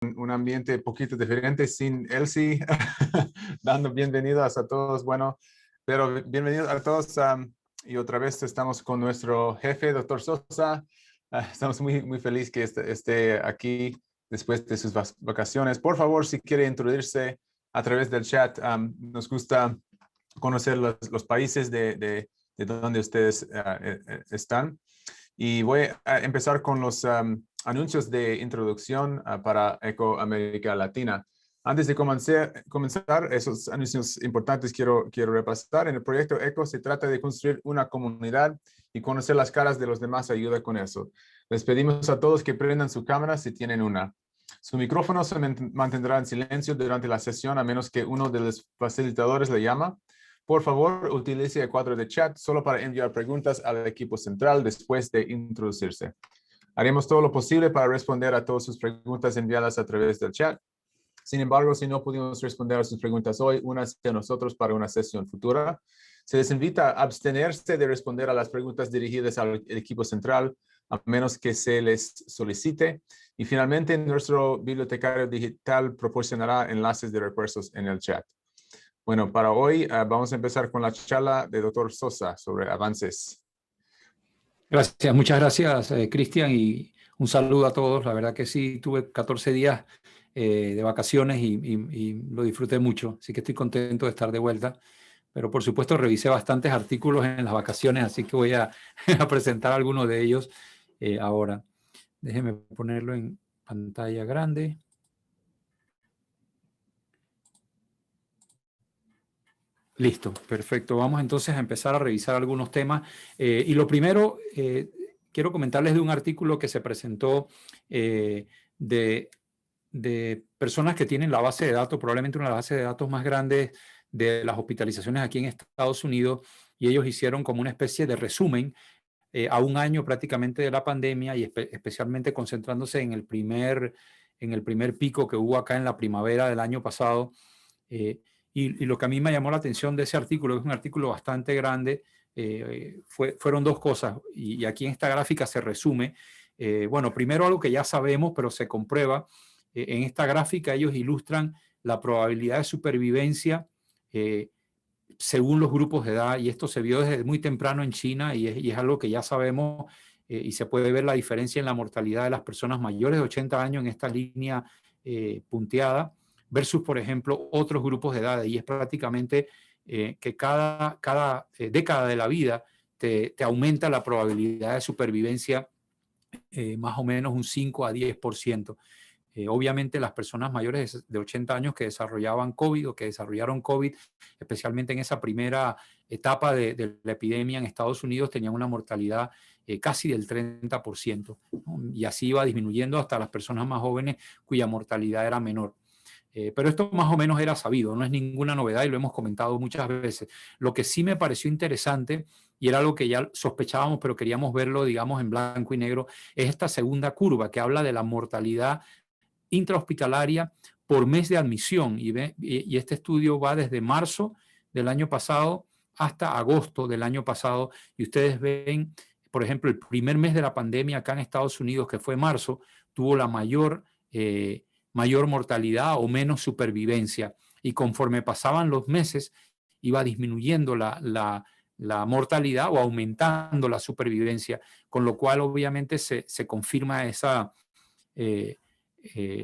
un ambiente un poquito diferente sin Elsie, dando bienvenidas a todos. Bueno, pero bienvenidos a todos. Y otra vez estamos con nuestro jefe, doctor Sosa. Estamos muy felices que esté aquí después de sus vacaciones. Por favor, si quiere introducirse a través del chat, nos gusta conocer los países de donde ustedes están. Y voy a empezar con los anuncios de introducción para ECHO América Latina. Antes de comenzar esos anuncios importantes, quiero repasar. En el proyecto ECHO se trata de construir una comunidad y conocer las caras de los demás ayuda con eso. Les pedimos a todos que prendan su cámara si tienen una. Su micrófono se mantendrá en silencio durante la sesión a menos que uno de los facilitadores le llame. Por favor, utilice el cuadro de chat solo para enviar preguntas al equipo central después de introducirse. Haremos todo lo posible para responder a todas sus preguntas enviadas a través del chat. Sin embargo, si no pudimos responder a sus preguntas hoy, únanse a nosotros para una sesión futura. Se les invita a abstenerse de responder a las preguntas dirigidas al equipo central, a menos que se les solicite. Y finalmente, nuestro bibliotecario digital proporcionará enlaces de refuerzos en el chat. Bueno, para hoy vamos a empezar con la charla de Dr. Sosa sobre avances. Gracias, muchas gracias, Cristian, y un saludo a todos. La verdad que sí, tuve 14 días de vacaciones y lo disfruté mucho, así que estoy contento de estar de vuelta. Pero por supuesto revisé bastantes artículos en las vacaciones, así que voy a presentar algunos de ellos ahora. Déjenme ponerlo en pantalla grande. Listo, perfecto. Vamos entonces a empezar a revisar algunos temas. Y lo primero, quiero comentarles de un artículo que se presentó de personas que tienen la base de datos, probablemente una de las bases de datos más grandes de las hospitalizaciones aquí en Estados Unidos, y ellos hicieron como una especie de resumen a un año prácticamente de la pandemia y especialmente concentrándose en el primer pico que hubo acá en la primavera del año pasado. Y lo que a mí me llamó la atención de ese artículo, que es un artículo bastante grande, fueron dos cosas, y aquí en esta gráfica se resume. Bueno, primero algo que ya sabemos, pero se comprueba. En esta gráfica ellos ilustran la probabilidad de supervivencia según los grupos de edad, y esto se vio desde muy temprano en China, y es algo que ya sabemos, y se puede ver la diferencia en la mortalidad de las personas mayores de 80 años en esta línea punteada, versus, por ejemplo, otros grupos de edad. Y es prácticamente que cada década de la vida te aumenta la probabilidad de supervivencia más o menos un 5 a 10%. Obviamente las personas mayores de 80 años que desarrollaban COVID o que desarrollaron COVID, especialmente en esa primera etapa de la epidemia en Estados Unidos, tenían una mortalidad casi del 30%, ¿no? Y así iba disminuyendo hasta las personas más jóvenes cuya mortalidad era menor. Pero esto más o menos era sabido, no es ninguna novedad y lo hemos comentado muchas veces. Lo que sí me pareció interesante, y era algo que ya sospechábamos, pero queríamos verlo, digamos, en blanco y negro, es esta segunda curva que habla de la mortalidad intrahospitalaria por mes de admisión. Y este estudio va desde marzo del año pasado hasta agosto del año pasado. Y ustedes ven, por ejemplo, el primer mes de la pandemia acá en Estados Unidos, que fue marzo, tuvo la mayor mortalidad o menos supervivencia. Y conforme pasaban los meses, iba disminuyendo la mortalidad o aumentando la supervivencia, con lo cual obviamente se confirma esa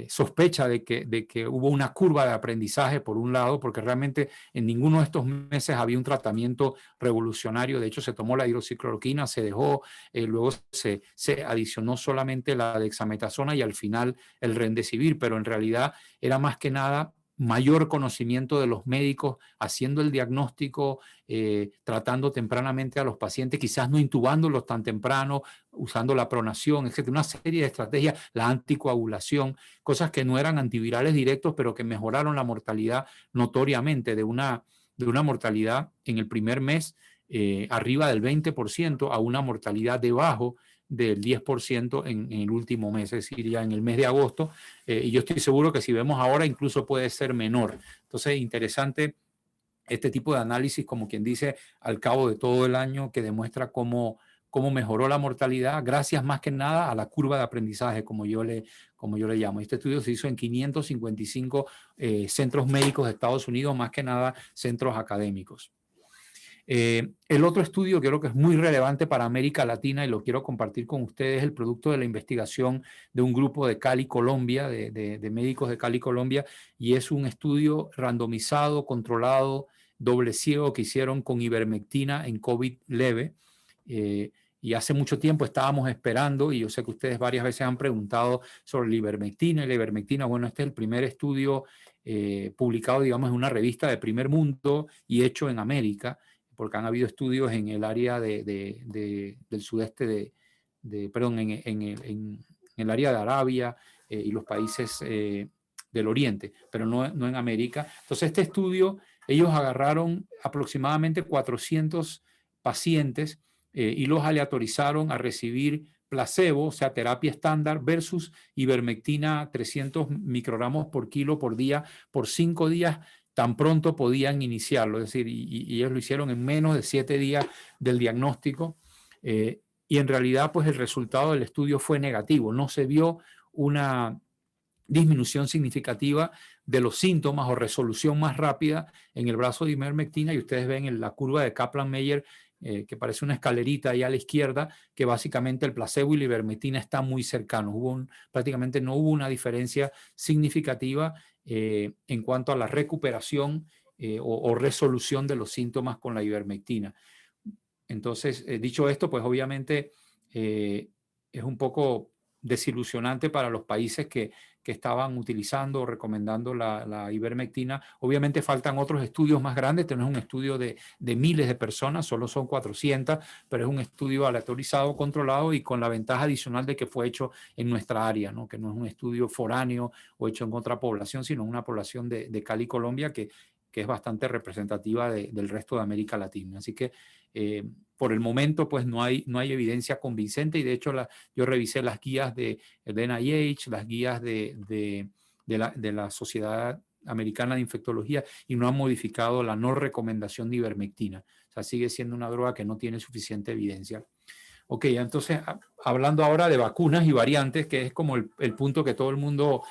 sospecha de que hubo una curva de aprendizaje por un lado, porque realmente en ninguno de estos meses había un tratamiento revolucionario. De hecho, se tomó la hidroxicloroquina, se dejó, luego se adicionó solamente la dexametasona y al final el remdesivir, pero en realidad era más que nada mayor conocimiento de los médicos, haciendo el diagnóstico, tratando tempranamente a los pacientes, quizás no intubándolos tan temprano, usando la pronación, etc. Una serie de estrategias, la anticoagulación, cosas que no eran antivirales directos, pero que mejoraron la mortalidad notoriamente, de una mortalidad en el primer mes arriba del 20% a una mortalidad debajo del 10% en el último mes, es decir, ya en el mes de agosto, y yo estoy seguro que si vemos ahora incluso puede ser menor. Entonces, interesante este tipo de análisis, como quien dice, al cabo de todo el año, que demuestra cómo cómo mejoró la mortalidad gracias más que nada a la curva de aprendizaje, como yo le llamo. Este estudio se hizo en 555 centros médicos de Estados Unidos, más que nada centros académicos. El otro estudio que creo que es muy relevante para América Latina y lo quiero compartir con ustedes, es el producto de la investigación de un grupo de Cali, Colombia, de médicos de Cali, Colombia, y es un estudio randomizado, controlado, doble ciego que hicieron con ivermectina en COVID leve. Y hace mucho tiempo estábamos esperando, y yo sé que ustedes varias veces han preguntado sobre la ivermectina y la ivermectina. Bueno, este es el primer estudio publicado, digamos, en una revista de primer mundo y hecho en América, porque han habido estudios en el área del sudeste, perdón, en el área de Arabia y los países del Oriente, pero no en América. Entonces, este estudio, ellos agarraron aproximadamente 400 pacientes y los aleatorizaron a recibir placebo, o sea, terapia estándar, versus ivermectina 300 microgramos por kilo por día por 5 días, tan pronto podían iniciarlo. Es decir, y ellos lo hicieron en menos de 7 días del diagnóstico. Y en realidad, pues el resultado del estudio fue negativo. No se vio una disminución significativa de los síntomas o resolución más rápida en el brazo de ivermectina, y ustedes ven en la curva de Kaplan-Meier que parece una escalerita ahí a la izquierda, que básicamente el placebo y la ivermectina están muy cercanos. Prácticamente no hubo una diferencia significativa en cuanto a la recuperación o resolución de los síntomas con la ivermectina. Entonces, dicho esto, pues obviamente es un poco desilusionante para los países que estaban utilizando o recomendando la ivermectina. Obviamente faltan otros estudios más grandes. Tenemos un estudio de miles de personas, solo son 400, pero es un estudio aleatorizado, controlado y con la ventaja adicional de que fue hecho en nuestra área, ¿no? Que no es un estudio foráneo o hecho en otra población, sino una población de Cali, Colombia, que es bastante representativa del resto de América Latina. Así que por el momento pues no hay evidencia convincente, y de hecho yo revisé las guías del NIH, las guías de la Sociedad Americana de Infectología, y no han modificado la no recomendación de ivermectina. O sea, sigue siendo una droga que no tiene suficiente evidencia. Ok, entonces hablando ahora de vacunas y variantes, que es como el punto que todo el mundo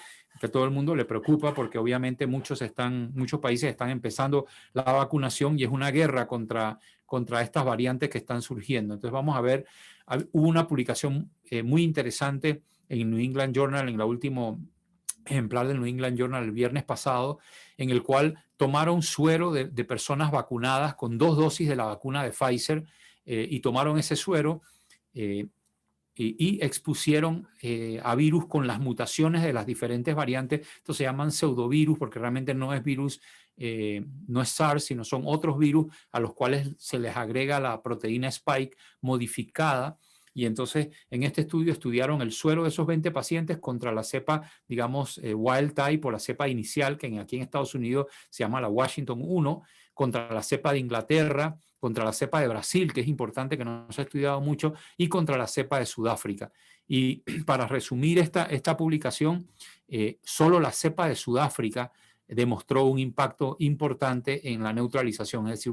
le preocupa, porque obviamente muchos países están empezando la vacunación y es una guerra contra estas variantes que están surgiendo. Entonces vamos a ver, hubo una publicación muy interesante en New England Journal, en el último ejemplar del New England Journal el viernes pasado, en el cual tomaron suero de personas vacunadas con 2 dosis de la vacuna de Pfizer y tomaron ese suero y expusieron a virus con las mutaciones de las diferentes variantes. Estos se llaman pseudovirus porque realmente no es virus, no es SARS, sino son otros virus a los cuales se les agrega la proteína Spike modificada. Y entonces en este estudio estudiaron el suero de esos 20 pacientes contra la cepa, digamos, wild type, o la cepa inicial, que aquí en Estados Unidos se llama la Washington 1, contra la cepa de Inglaterra, contra la cepa de Brasil, que es importante, que no se ha estudiado mucho, y contra la cepa de Sudáfrica. Y para resumir esta publicación, solo la cepa de Sudáfrica demostró un impacto importante en la neutralización, es decir,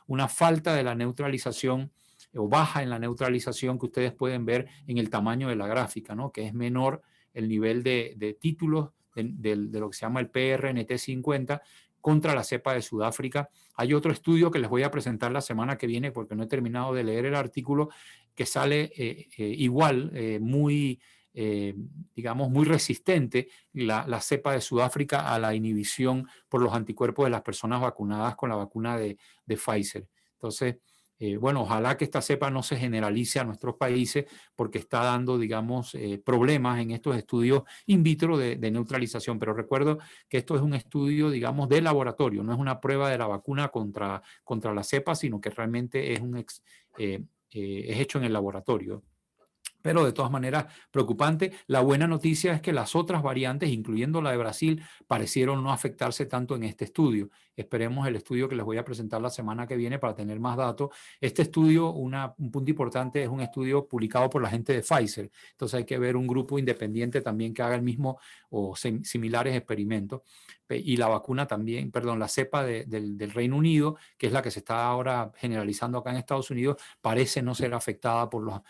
una falta de la neutralización o baja en la neutralización que ustedes pueden ver en el tamaño de la gráfica, ¿no? Que es menor el nivel de títulos de lo que se llama el PRNT50 contra la cepa de Sudáfrica. Hay otro estudio que les voy a presentar la semana que viene, porque no he terminado de leer el artículo, que sale igual, digamos, muy resistente la cepa de Sudáfrica a la inhibición por los anticuerpos de las personas vacunadas con la vacuna de Pfizer. Entonces, bueno, ojalá que esta cepa no se generalice a nuestros países, porque está dando, digamos, problemas en estos estudios in vitro de neutralización. Pero recuerdo que esto es un estudio, digamos, de laboratorio, no es una prueba de la vacuna contra la cepa, sino que realmente es hecho en el laboratorio. Pero de todas maneras, preocupante. La buena noticia es que las otras variantes, incluyendo la de Brasil, parecieron no afectarse tanto en este estudio. Esperemos el estudio que les voy a presentar la semana que viene para tener más datos. Este estudio, un punto importante, es un estudio publicado por la gente de Pfizer. Entonces hay que ver un grupo independiente también que haga el mismo o similares experimentos. Y la vacuna también, perdón, la cepa del Reino Unido, que es la que se está ahora generalizando acá en Estados Unidos, parece no ser afectada por los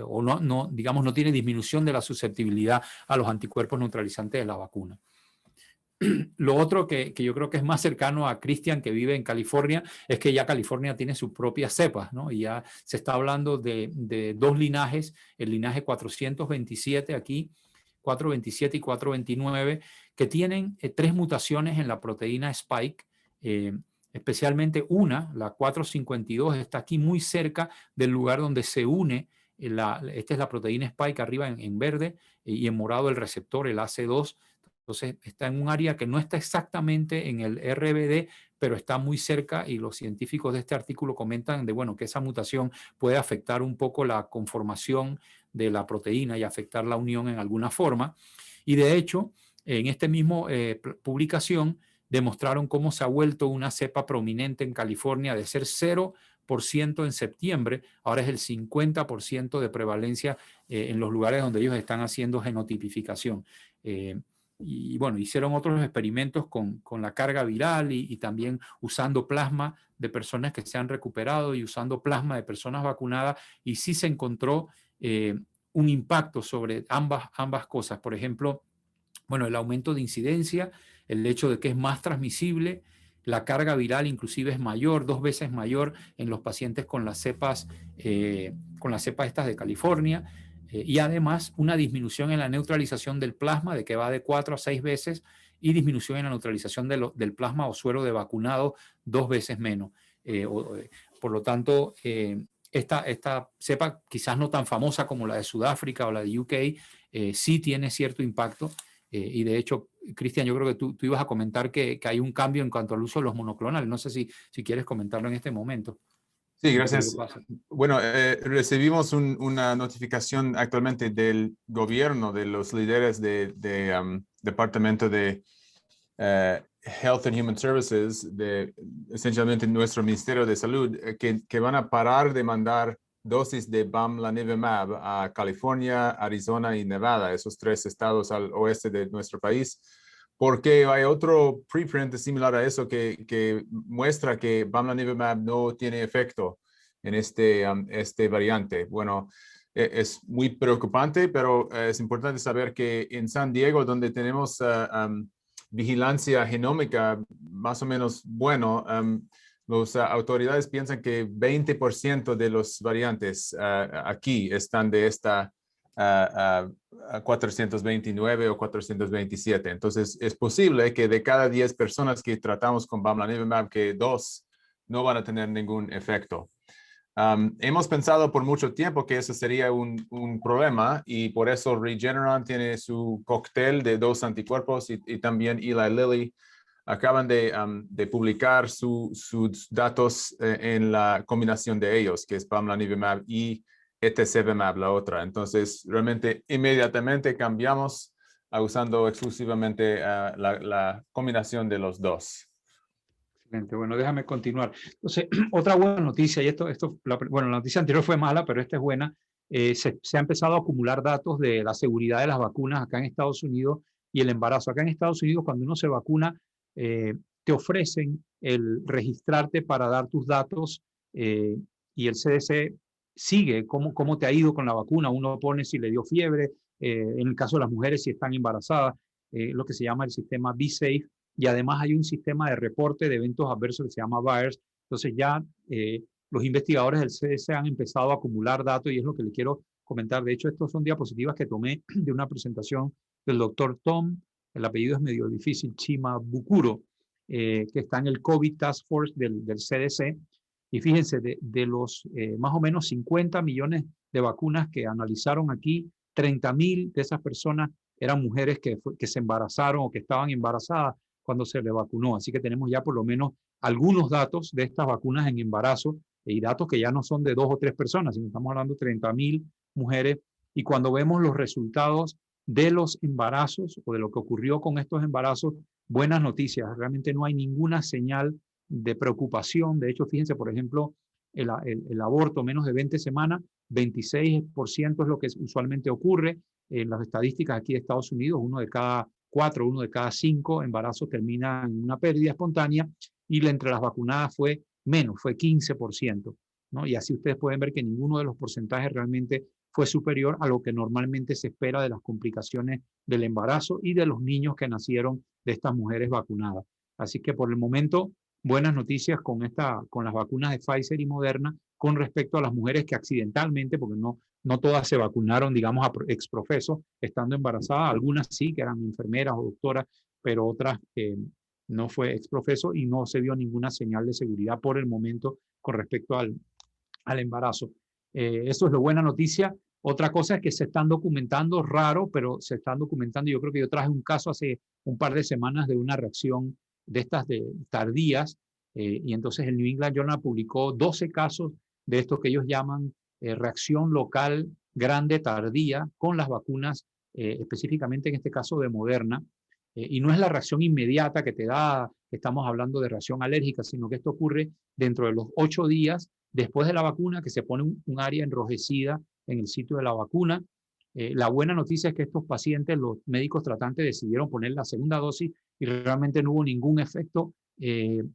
o no, digamos, no tiene disminución de la susceptibilidad a los anticuerpos neutralizantes de la vacuna. Lo otro que yo creo que es más cercano a Cristian, que vive en California, es que ya California tiene sus propias cepas, ¿no? Y ya se está hablando de dos linajes, el linaje 427 aquí, 427 y 429, que tienen tres mutaciones en la proteína Spike, especialmente una, la 452, está aquí muy cerca del lugar donde se une, esta es la proteína Spike arriba en verde y en morado el receptor, el AC2. Entonces está en un área que no está exactamente en el RBD, pero está muy cerca, y los científicos de este artículo comentan bueno, que esa mutación puede afectar un poco la conformación de la proteína y afectar la unión en alguna forma. Y de hecho, en este mismo publicación demostraron cómo se ha vuelto una cepa prominente en California de ser 0% en septiembre, ahora es el 50% de prevalencia en los lugares donde ellos están haciendo genotipificación. Y bueno, hicieron otros experimentos con la carga viral y también usando plasma de personas que se han recuperado y usando plasma de personas vacunadas, y sí se encontró un impacto sobre ambas cosas. Por ejemplo, bueno, el aumento de incidencia, el hecho de que es más transmisible, la carga viral inclusive es mayor, 2 veces mayor en los pacientes con las cepas estas de California, y además una disminución en la neutralización del plasma, de que va de 4 a 6 veces, y disminución en la neutralización del plasma o suero de vacunado 2 veces menos. Por lo tanto, esta cepa, quizás no tan famosa como la de Sudáfrica o la de UK, sí tiene cierto impacto. Y de hecho, Cristian, yo creo que tú ibas a comentar que hay un cambio en cuanto al uso de los monoclonales. No sé si quieres comentarlo en este momento. Sí, gracias. Bueno, recibimos una notificación actualmente del gobierno, de los líderes de Departamento de Health and Human Services, esencialmente nuestro Ministerio de Salud, que van a parar de mandar dosis de Bamlanivimab a California, Arizona y Nevada, esos 3 estados al oeste de nuestro país, porque hay otro preprint similar a eso que muestra que Bamlanivimab no tiene efecto en este variante. Bueno, es muy preocupante, pero es importante saber que en San Diego, donde tenemos vigilancia genómica más o menos bueno, las autoridades piensan que 20% de los variantes aquí están de esta 429 o 427. Entonces, es posible que de cada 10 personas que tratamos con Bamlanivimab, que 2 no van a tener ningún efecto. Hemos pensado por mucho tiempo que eso sería un problema, y por eso Regeneron tiene su cóctel de 2 anticuerpos, y también Eli Lilly acaban de publicar sus datos en la combinación de ellos, que es Bamlanivimab y Etesevimab, la otra. Entonces, realmente inmediatamente cambiamos a usando exclusivamente la combinación de los 2. Excelente. Bueno, déjame continuar. Entonces, otra buena noticia, y bueno, la noticia anterior fue mala, pero esta es buena. Se ha empezado a acumular datos de la seguridad de las vacunas acá en Estados Unidos y el embarazo. Acá en Estados Unidos, cuando uno se vacuna, te ofrecen el registrarte para dar tus datos, y el CDC sigue cómo te ha ido con la vacuna. Uno pone si le dio fiebre, en el caso de las mujeres si están embarazadas, lo que se llama el sistema BeSafe, y además hay un sistema de reporte de eventos adversos que se llama VAERS. Entonces ya los investigadores del CDC han empezado a acumular datos, y es lo que les quiero comentar. De hecho, estos son diapositivas que tomé de una presentación del doctor Tom, el apellido es medio difícil, Chimabukuro, que está en el COVID Task Force del CDC. Y fíjense, de los más o menos 50 millones de vacunas que analizaron aquí, 30,000 de esas personas eran mujeres que se embarazaron o que estaban embarazadas cuando se le vacunó. Así que tenemos ya por lo menos algunos datos de estas vacunas en embarazo, y datos que ya no son de 2 o 3 personas, sino estamos hablando de 30,000 mujeres. Y cuando vemos los resultados de los embarazos o de lo que ocurrió con estos embarazos, buenas noticias. Realmente no hay ninguna señal de preocupación. De hecho, fíjense, por ejemplo, el aborto menos de 20 semanas, 26% es lo que usualmente ocurre. En las estadísticas aquí de Estados Unidos, 1 de cada 4, 1 de cada 5 embarazos termina en una pérdida espontánea, y entre las vacunadas fue menos, fue 15%, ¿no? Y así ustedes pueden ver que ninguno de los porcentajes realmente fue superior a lo que normalmente se espera de las complicaciones del embarazo y de los niños que nacieron de estas mujeres vacunadas. Así que por el momento, buenas noticias con las vacunas de Pfizer y Moderna con respecto a las mujeres que accidentalmente, porque no todas se vacunaron, digamos, exprofeso, estando embarazadas. Algunas sí, que eran enfermeras o doctoras, pero otras no fue exprofeso y no se vio ninguna señal de seguridad por el momento con respecto al embarazo. Eso es la buena noticia. Otra cosa es que se están documentando, raro, pero se están documentando. Yo creo que yo traje un caso hace un par de semanas de una reacción de estas tardías, y entonces el New England Journal publicó 12 casos de esto que ellos llaman reacción local grande tardía con las vacunas, específicamente en este caso de Moderna. Y no es la reacción inmediata que te da, estamos hablando de reacción alérgica, sino que esto ocurre dentro de los 8 días después de la vacuna, que se pone un área enrojecida en el sitio de la vacuna. La buena noticia es que estos pacientes, los médicos tratantes decidieron poner la segunda dosis y realmente no hubo ningún efecto. De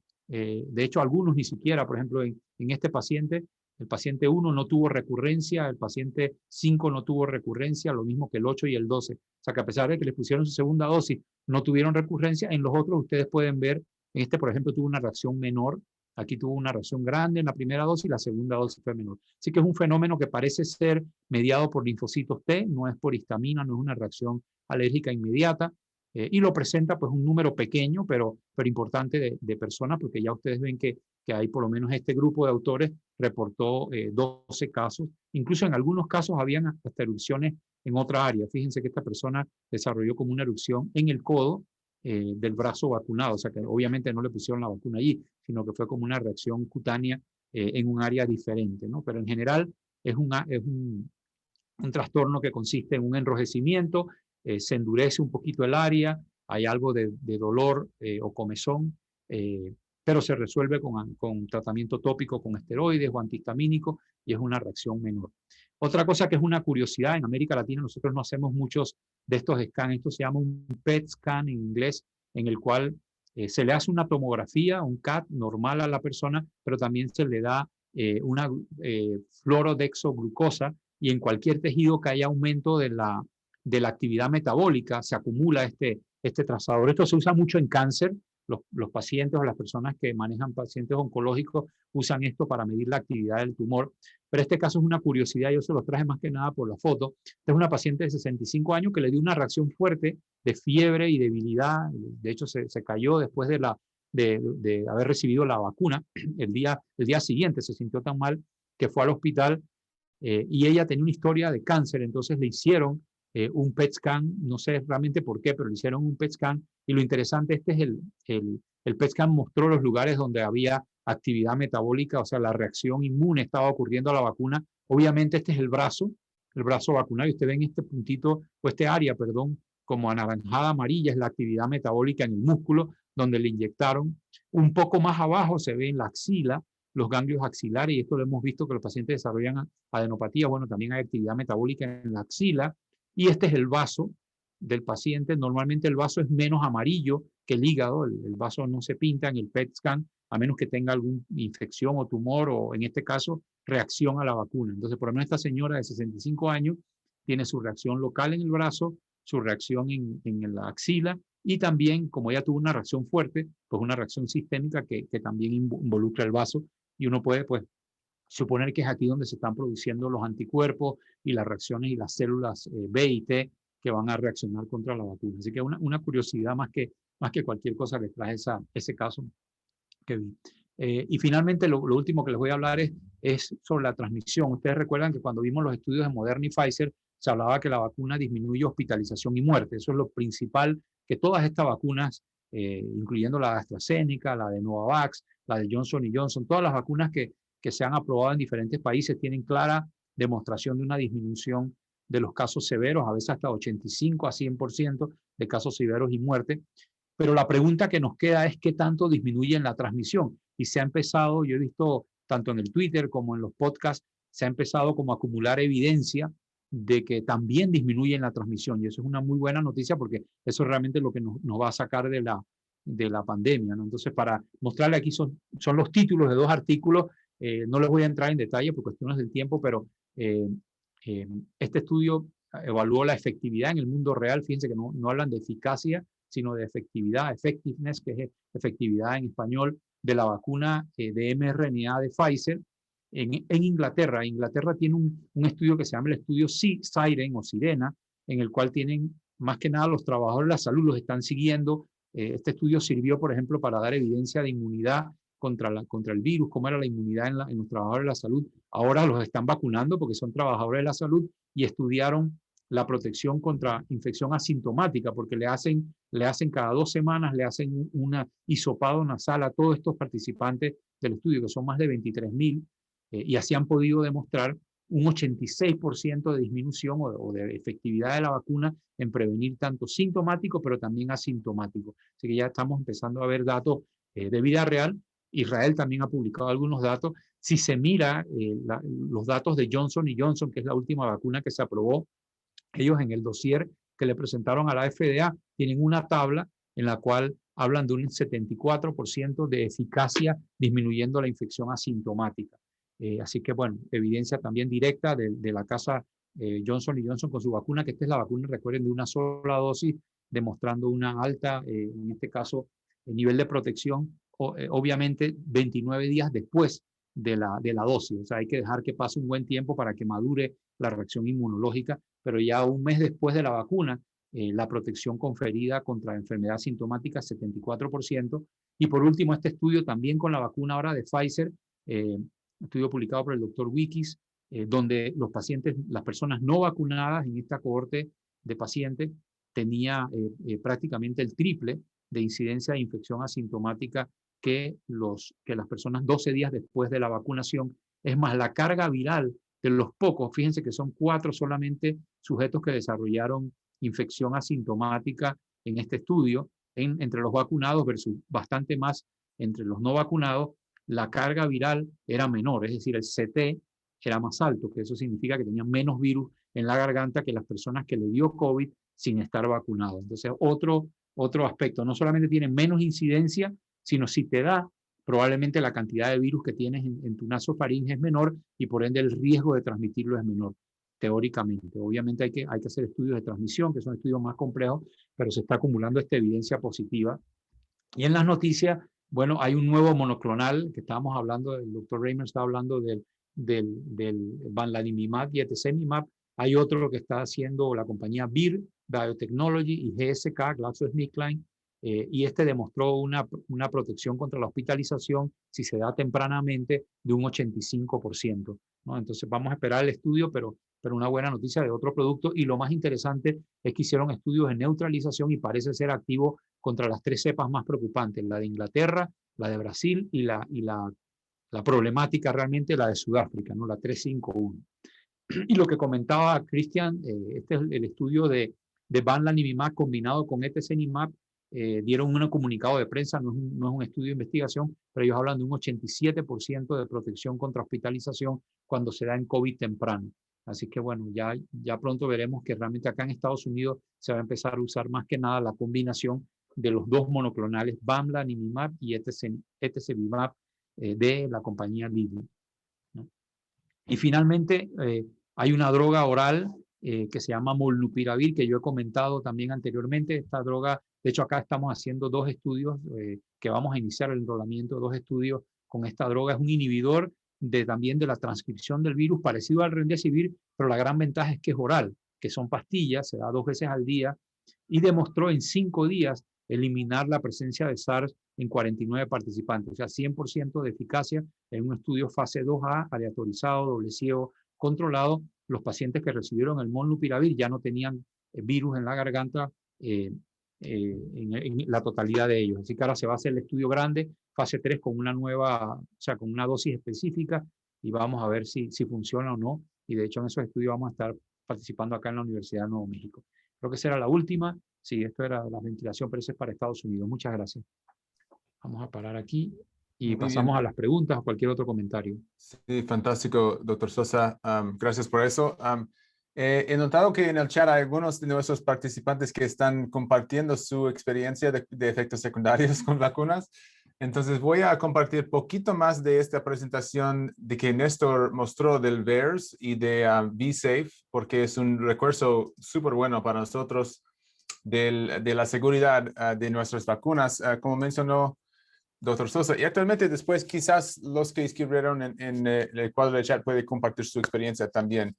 hecho, algunos ni siquiera, por ejemplo, en este paciente, el paciente 1 no tuvo recurrencia, el paciente 5 no tuvo recurrencia, lo mismo que el 8 y el 12. O sea que a pesar de que les pusieron su segunda dosis, no tuvieron recurrencia. En los otros ustedes pueden ver, en este, por ejemplo, tuvo una reacción menor. Aquí tuvo una reacción grande en la primera dosis y la segunda dosis fue menor. Así que es un fenómeno que parece ser mediado por linfocitos T, no es por histamina, no es una reacción alérgica inmediata, y lo presenta pues un número pequeñño, pero importante de personas, porque ya ustedes ven que hay por lo menos este grupo de autores reportó 12 casos. Incluso en algunos casos habían hasta erupciones en otra área. Fíjense que esta persona desarrolló como una erupción en el codo del brazo vacunado, o sea que obviamente no le pusieron la vacuna allí, sino que fue como una reacción cutánea en un área diferente, ¿no? Pero en general es un trastorno que consiste en un enrojecimiento, se endurece un poquito el área, hay algo de dolor o comezón, pero se resuelve con tratamiento tópico con esteroides o antihistamínico y es una reacción menor. Otra cosa que es una curiosidad, en América Latina nosotros no hacemos muchos de estos scans. Esto se llama un PET scan en inglés, en el cual se le hace una tomografía, un CAT normal a la persona, pero también se le da una fluorodexoglucosa, y en cualquier tejido que haya aumento de la actividad metabólica se acumula este trazador. Esto se usa mucho en cáncer. Los pacientes o las personas que manejan pacientes oncológicos usan esto para medir la actividad del tumor. Pero este caso es una curiosidad, yo se los traje más que nada por la foto. Esta es una paciente de 65 años que le dio una reacción fuerte de fiebre y debilidad. De hecho, se cayó después de haber recibido la vacuna. El día siguiente se sintió tan mal que fue al hospital, y ella tenía una historia de cáncer, entonces le hicieron un PET scan, no sé realmente por qué, pero le hicieron un PET scan, y lo interesante, el PET scan mostró los lugares donde había actividad metabólica, o sea, la reacción inmune estaba ocurriendo a la vacuna. Obviamente este es el brazo vacunado, y usted ve en este puntito, o este área, perdón, como anaranjada amarilla, es la actividad metabólica en el músculo donde le inyectaron. Un poco más abajo se ve en la axila, los ganglios axilares, y esto lo hemos visto que los pacientes desarrollan adenopatía. Bueno, también hay actividad metabólica en la axila, y este es el vaso del paciente. Normalmente el vaso es menos amarillo que el hígado, el vaso no se pinta en el PET scan, a menos que tenga alguna infección o tumor, o en este caso, reacción a la vacuna. Entonces, por lo menos esta señora de 65 años tiene su reacción local en el brazo, su reacción en la axila, y también, como ella tuvo una reacción fuerte, pues una reacción sistémica que también involucra el vaso, y uno puede pues suponer que es aquí donde se están produciendo los anticuerpos y las reacciones y las células B y T que van a reaccionar contra la vacuna. Así que una curiosidad más que cualquier cosa que trae ese caso que vi. Y finalmente lo último que les voy a hablar es sobre la transmisión. Ustedes recuerdan que cuando vimos los estudios de Moderna y Pfizer se hablaba que la vacuna disminuye hospitalización y muerte. Eso es lo principal, que todas estas vacunas, incluyendo la de AstraZeneca, la de Novavax, la de Johnson & Johnson, todas las vacunas que se han aprobado en diferentes países tienen clara demostración de una disminución de los casos severos, a veces hasta 85 a 100% de casos severos y muerte. Pero la pregunta que nos queda es qué tanto disminuye en la transmisión. Y se ha empezado, yo he visto tanto en el Twitter como en los podcasts, se ha empezado como a acumular evidencia de que también disminuye en la transmisión. Y eso es una muy buena noticia porque eso es realmente lo que nos va a sacar de la pandemia, ¿no? Entonces, para mostrarle aquí son los títulos de dos artículos. No les voy a entrar en detalle por cuestiones del tiempo, pero este estudio evaluó la efectividad en el mundo real. Fíjense que no hablan de eficacia, sino de efectividad, effectiveness, que es efectividad en español, de la vacuna de mRNA de Pfizer en Inglaterra. Inglaterra tiene un estudio que se llama el estudio Siren o Sirena, en el cual tienen más que nada los trabajadores de la salud, los están siguiendo. Este estudio sirvió, por ejemplo, para dar evidencia de inmunidad contra el virus, cómo era la inmunidad en los trabajadores de la salud. Ahora los están vacunando porque son trabajadores de la salud y estudiaron la protección contra infección asintomática, porque le hacen cada 2 semanas, le hacen una hisopado nasal a todos estos participantes del estudio, que son más de 23,000, y así han podido demostrar un 86% de disminución o de efectividad de la vacuna en prevenir tanto sintomático, pero también asintomático. Así que ya estamos empezando a ver datos de vida real. Israel también ha publicado algunos datos. Si se mira los datos de Johnson & Johnson, que es la última vacuna que se aprobó, ellos en el dossier que le presentaron a la FDA tienen una tabla en la cual hablan de un 74% de eficacia disminuyendo la infección asintomática. Así que, bueno, evidencia también directa de la casa Johnson & Johnson con su vacuna, que esta es la vacuna, recuerden, de una sola dosis, demostrando una alta, en este caso, nivel de protección, obviamente 29 días después de la dosis. O sea, hay que dejar que pase un buen tiempo para que madure la reacción inmunológica, pero ya un mes después de la vacuna, la protección conferida contra enfermedad sintomática, 74%. Y por último, este estudio también con la vacuna ahora de Pfizer, estudio publicado por el doctor Wikis, donde los pacientes, las personas no vacunadas en esta cohorte de pacientes, tenía prácticamente el triple de incidencia de infección asintomática que las personas 12 días después de la vacunación. Es más, la carga viral de los pocos, fíjense que son 4 solamente sujetos que desarrollaron infección asintomática en este estudio, entre los vacunados versus bastante más entre los no vacunados, la carga viral era menor, es decir, el CT era más alto, que eso significa que tenían menos virus en la garganta que las personas que le dio COVID sin estar vacunados. Entonces, otro aspecto, no solamente tiene menos incidencia, sino si te da, probablemente la cantidad de virus que tienes en tu nasofaringe es menor y por ende el riesgo de transmitirlo es menor, teóricamente. Obviamente hay que hacer estudios de transmisión, que son estudios más complejos, pero se está acumulando esta evidencia positiva. Y en las noticias, bueno, hay un nuevo monoclonal que estábamos hablando, el doctor Reimer está hablando del Bamlanivimab y Etesevimab. Hay otro que está haciendo la compañía Vir Biotechnology y GSK, GlaxoSmithKline, y este demostró una protección contra la hospitalización si se da tempranamente de un 85%, ¿no? Entonces vamos a esperar el estudio, pero una buena noticia de otro producto. Y lo más interesante es que hicieron estudios de neutralización y parece ser activo contra las 3 cepas más preocupantes, la de Inglaterra, la de Brasil y la problemática realmente la de Sudáfrica, ¿no? La 351. Y lo que comentaba Cristian, este es el estudio de Bamlanivimab combinado con Etesevimab, dieron un comunicado de prensa, no es un estudio de investigación, pero ellos hablan de un 87% de protección contra hospitalización cuando se da en COVID temprano. Así que bueno, ya pronto veremos que realmente acá en Estados Unidos se va a empezar a usar más que nada la combinación de los 2 monoclonales, Bamlanivimab y Etesevimab, de la compañía Lilly, ¿no? Y finalmente, hay una droga oral que se llama Molnupiravir, que yo he comentado también anteriormente. Esta droga, de hecho acá estamos haciendo 2 estudios, que vamos a iniciar el enrolamiento de 2 estudios con esta droga. Es un inhibidor también de la transcripción del virus, parecido al Remdesivir, pero la gran ventaja es que es oral, que son pastillas, se da 2 veces al día, y demostró en 5 días eliminar la presencia de SARS en 49 participantes, o sea, 100% de eficacia en un estudio fase 2A, aleatorizado, doble ciego, controlado. Los pacientes que recibieron el Molnupiravir ya no tenían virus en la garganta en la totalidad de ellos. Así que ahora se va a hacer el estudio grande, fase 3, con una nueva, o sea, con una dosis específica, y vamos a ver si funciona o no. y de hecho en esos estudios vamos a estar participando acá en la Universidad de Nuevo México. Creo que esa era la última. Sí, esto era la ventilación, pero eso es para Estados Unidos. Muchas gracias. Vamos a parar aquí y Muy bien. pasamos a las preguntas o cualquier otro comentario. Sí, fantástico, doctor Sosa. Gracias por eso. He notado que en el chat hay algunos de nuestros participantes que están compartiendo su experiencia de efectos secundarios con vacunas. Entonces voy a compartir poquito más de esta presentación de que Néstor mostró del VAERS y de V-Safe, porque es un recurso súper bueno para nosotros de la seguridad de nuestras vacunas. Como mencionó doctor Sosa, y actualmente después quizás los que escribieron en el cuadro de chat pueden compartir su experiencia también.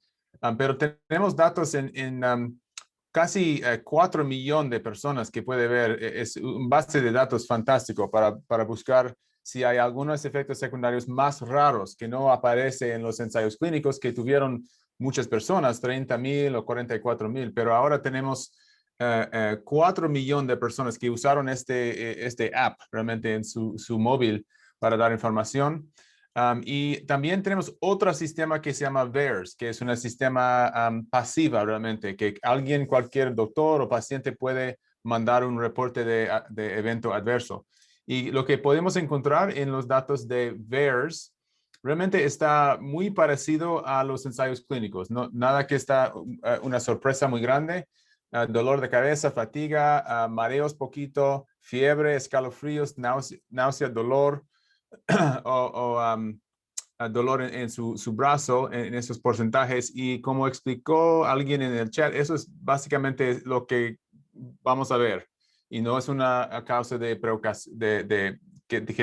Pero tenemos datos en casi 4 millones de personas que puede ver. Es un base de datos fantástico para buscar si hay algunos efectos secundarios más raros que no aparecen en los ensayos clínicos que tuvieron muchas personas, 30,000 o 44,000, pero ahora tenemos 4 millones de personas que usaron este app realmente en su móvil para dar información. Y también tenemos otro sistema que se llama VAERS, que es un sistema pasiva realmente, que alguien, cualquier doctor o paciente puede mandar un reporte de evento adverso. Y lo que podemos encontrar en los datos de VAERS realmente está muy parecido a los ensayos clínicos. No, nada que está una sorpresa muy grande. Dolor de cabeza, fatiga, mareos poquito, fiebre, escalofríos, náusea, dolor o dolor en su brazo en esos porcentajes. Y como explicó alguien en el chat, eso es básicamente lo que vamos a ver. Y no es una causa que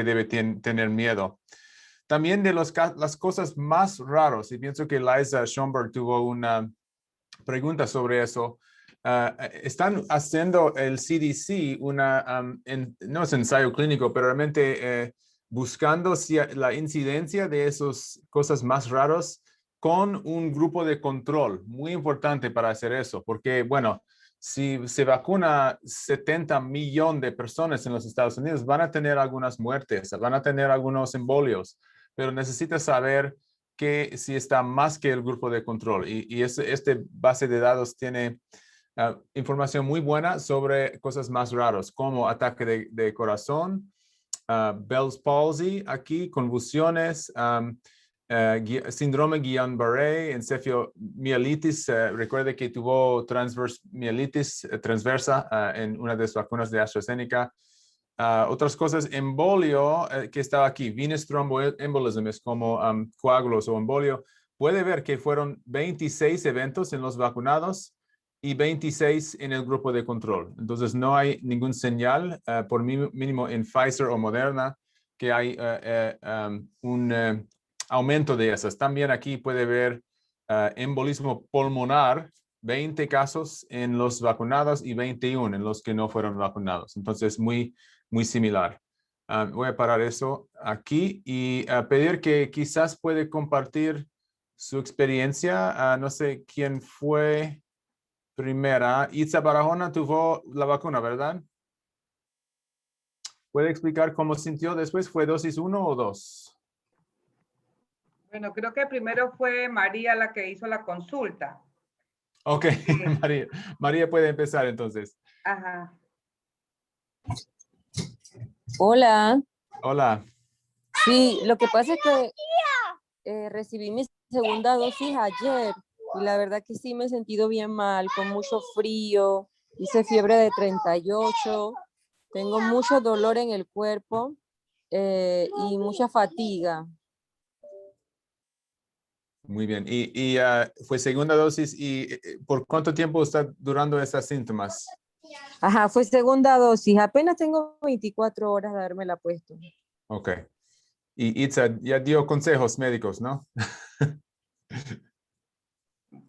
debe tener miedo. También de las cosas más raras, y pienso que Liza Schomburg tuvo una pregunta sobre eso. Están haciendo el CDC no es ensayo clínico, pero realmente buscando si la incidencia de esas cosas más raras con un grupo de control. Muy importante para hacer eso, porque, bueno, si se vacuna 70 millones de personas en los Estados Unidos, van a tener algunas muertes, van a tener algunos embolios, pero necesitas saber que si está más que el grupo de control. Y este base de datos tiene información muy buena sobre cosas más raras, como ataque de corazón, Bell's palsy aquí, convulsiones, síndrome Guillain-Barré, encefalomielitis. Recuerde que tuvo mielitis transversa en una de las vacunas de AstraZeneca. Otras cosas, embolio, que estaba aquí, venous thromboembolism, es como coágulos o embolio. Puede ver que fueron 26 eventos en los vacunados y 26 en el grupo de control. Entonces, no hay ningún señal, por mínimo en Pfizer o Moderna, que hay un aumento de esas. También aquí puede ver embolismo pulmonar, 20 casos en los vacunados y 21 en los que no fueron vacunados. Entonces, muy similar. Voy a parar eso aquí y pedir que quizás puede compartir su experiencia. No sé quién fue primera. Itza Barahona tuvo la vacuna, ¿verdad? ¿Puede explicar cómo sintió después? ¿Fue dosis 1 o 2? Bueno, creo que primero fue María la que hizo la consulta. Ok, María puede empezar entonces. Ajá. Hola. Hola. Sí, lo que pasa es que recibí mi segunda dosis ayer y la verdad que sí me he sentido bien mal, con mucho frío, hice fiebre de 38, tengo mucho dolor en el cuerpo y mucha fatiga. Muy bien. ¿Y fue segunda dosis? ¿Y por cuánto tiempo está durando esos síntomas? Ajá, fue segunda dosis, apenas tengo 24 horas de haberme la puesto. Ok. Y Itza ya dio consejos médicos, ¿no?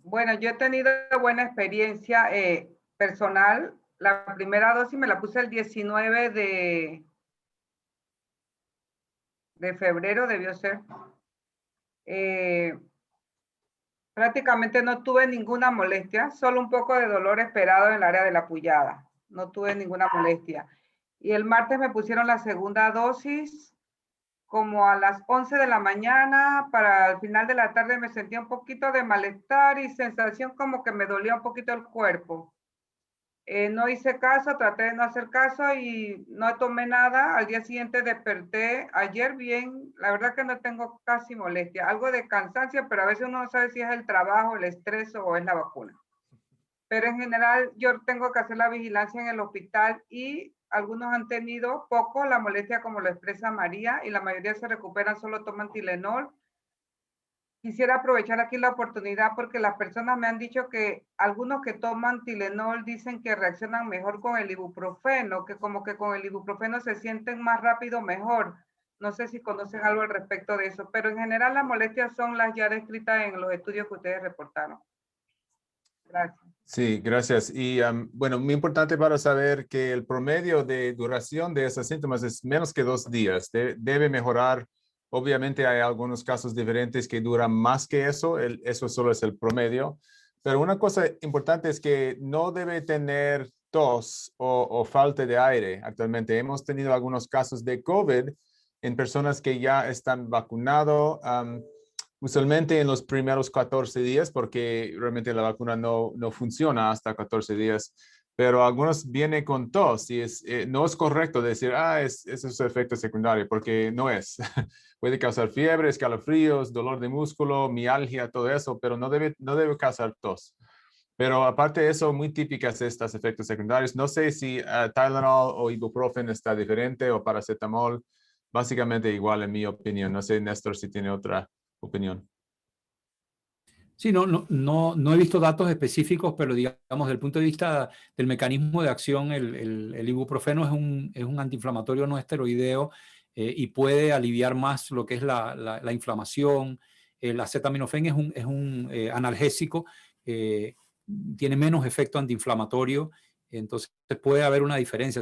Bueno, yo he tenido buena experiencia personal. La primera dosis me la puse el 19 de febrero, debió ser. Prácticamente no tuve ninguna molestia, solo un poco de dolor esperado en el área de la puyada. No tuve ninguna molestia. Y el martes me pusieron la segunda dosis como a las 11 de la mañana, para el final de la tarde me sentía un poquito de malestar y sensación como que me dolía un poquito el cuerpo. No hice caso, traté de no hacer caso y no tomé nada. Al día siguiente desperté, ayer bien, la verdad que no tengo casi molestia, algo de cansancio, pero a veces uno no sabe si es el trabajo, el estrés o es la vacuna. Pero en general yo tengo que hacer la vigilancia en el hospital y algunos han tenido poco la molestia como lo expresa María y la mayoría se recuperan, solo toman Tylenol. Quisiera aprovechar aquí la oportunidad porque las personas me han dicho que algunos que toman Tylenol dicen que reaccionan mejor con el ibuprofeno, que como que con el ibuprofeno se sienten más rápido mejor. No sé si conocen algo al respecto de eso, pero en general las molestias son las ya descritas en los estudios que ustedes reportaron. Gracias. Sí, gracias. Y bueno, muy importante para saber que el promedio de duración de esos síntomas es menos que 2 días. Debe mejorar. Obviamente hay algunos casos diferentes que duran más que eso. Eso solo es el promedio. Pero una cosa importante es que no debe tener tos o falta de aire. Actualmente hemos tenido algunos casos de COVID en personas que ya están vacunados. Usualmente en los primeros 14 días, porque realmente la vacuna no funciona hasta 14 días, pero algunos vienen con tos y no es correcto decir, ese es su efecto secundario, porque no es. Puede causar fiebre, escalofríos, dolor de músculo, mialgia, todo eso, pero no debe causar tos. Pero aparte de eso, muy típicas estos efectos secundarios. No sé si Tylenol o ibuprofen está diferente o paracetamol, básicamente igual en mi opinión. No sé, Néstor, si tiene otra opinión. Sí, no he visto datos específicos, pero digamos, desde el punto de vista del mecanismo de acción, el ibuprofeno es un antiinflamatorio no esteroideo y puede aliviar más lo que es la inflamación. El acetaminofén es un analgésico, tiene menos efecto antiinflamatorio. Entonces puede haber una diferencia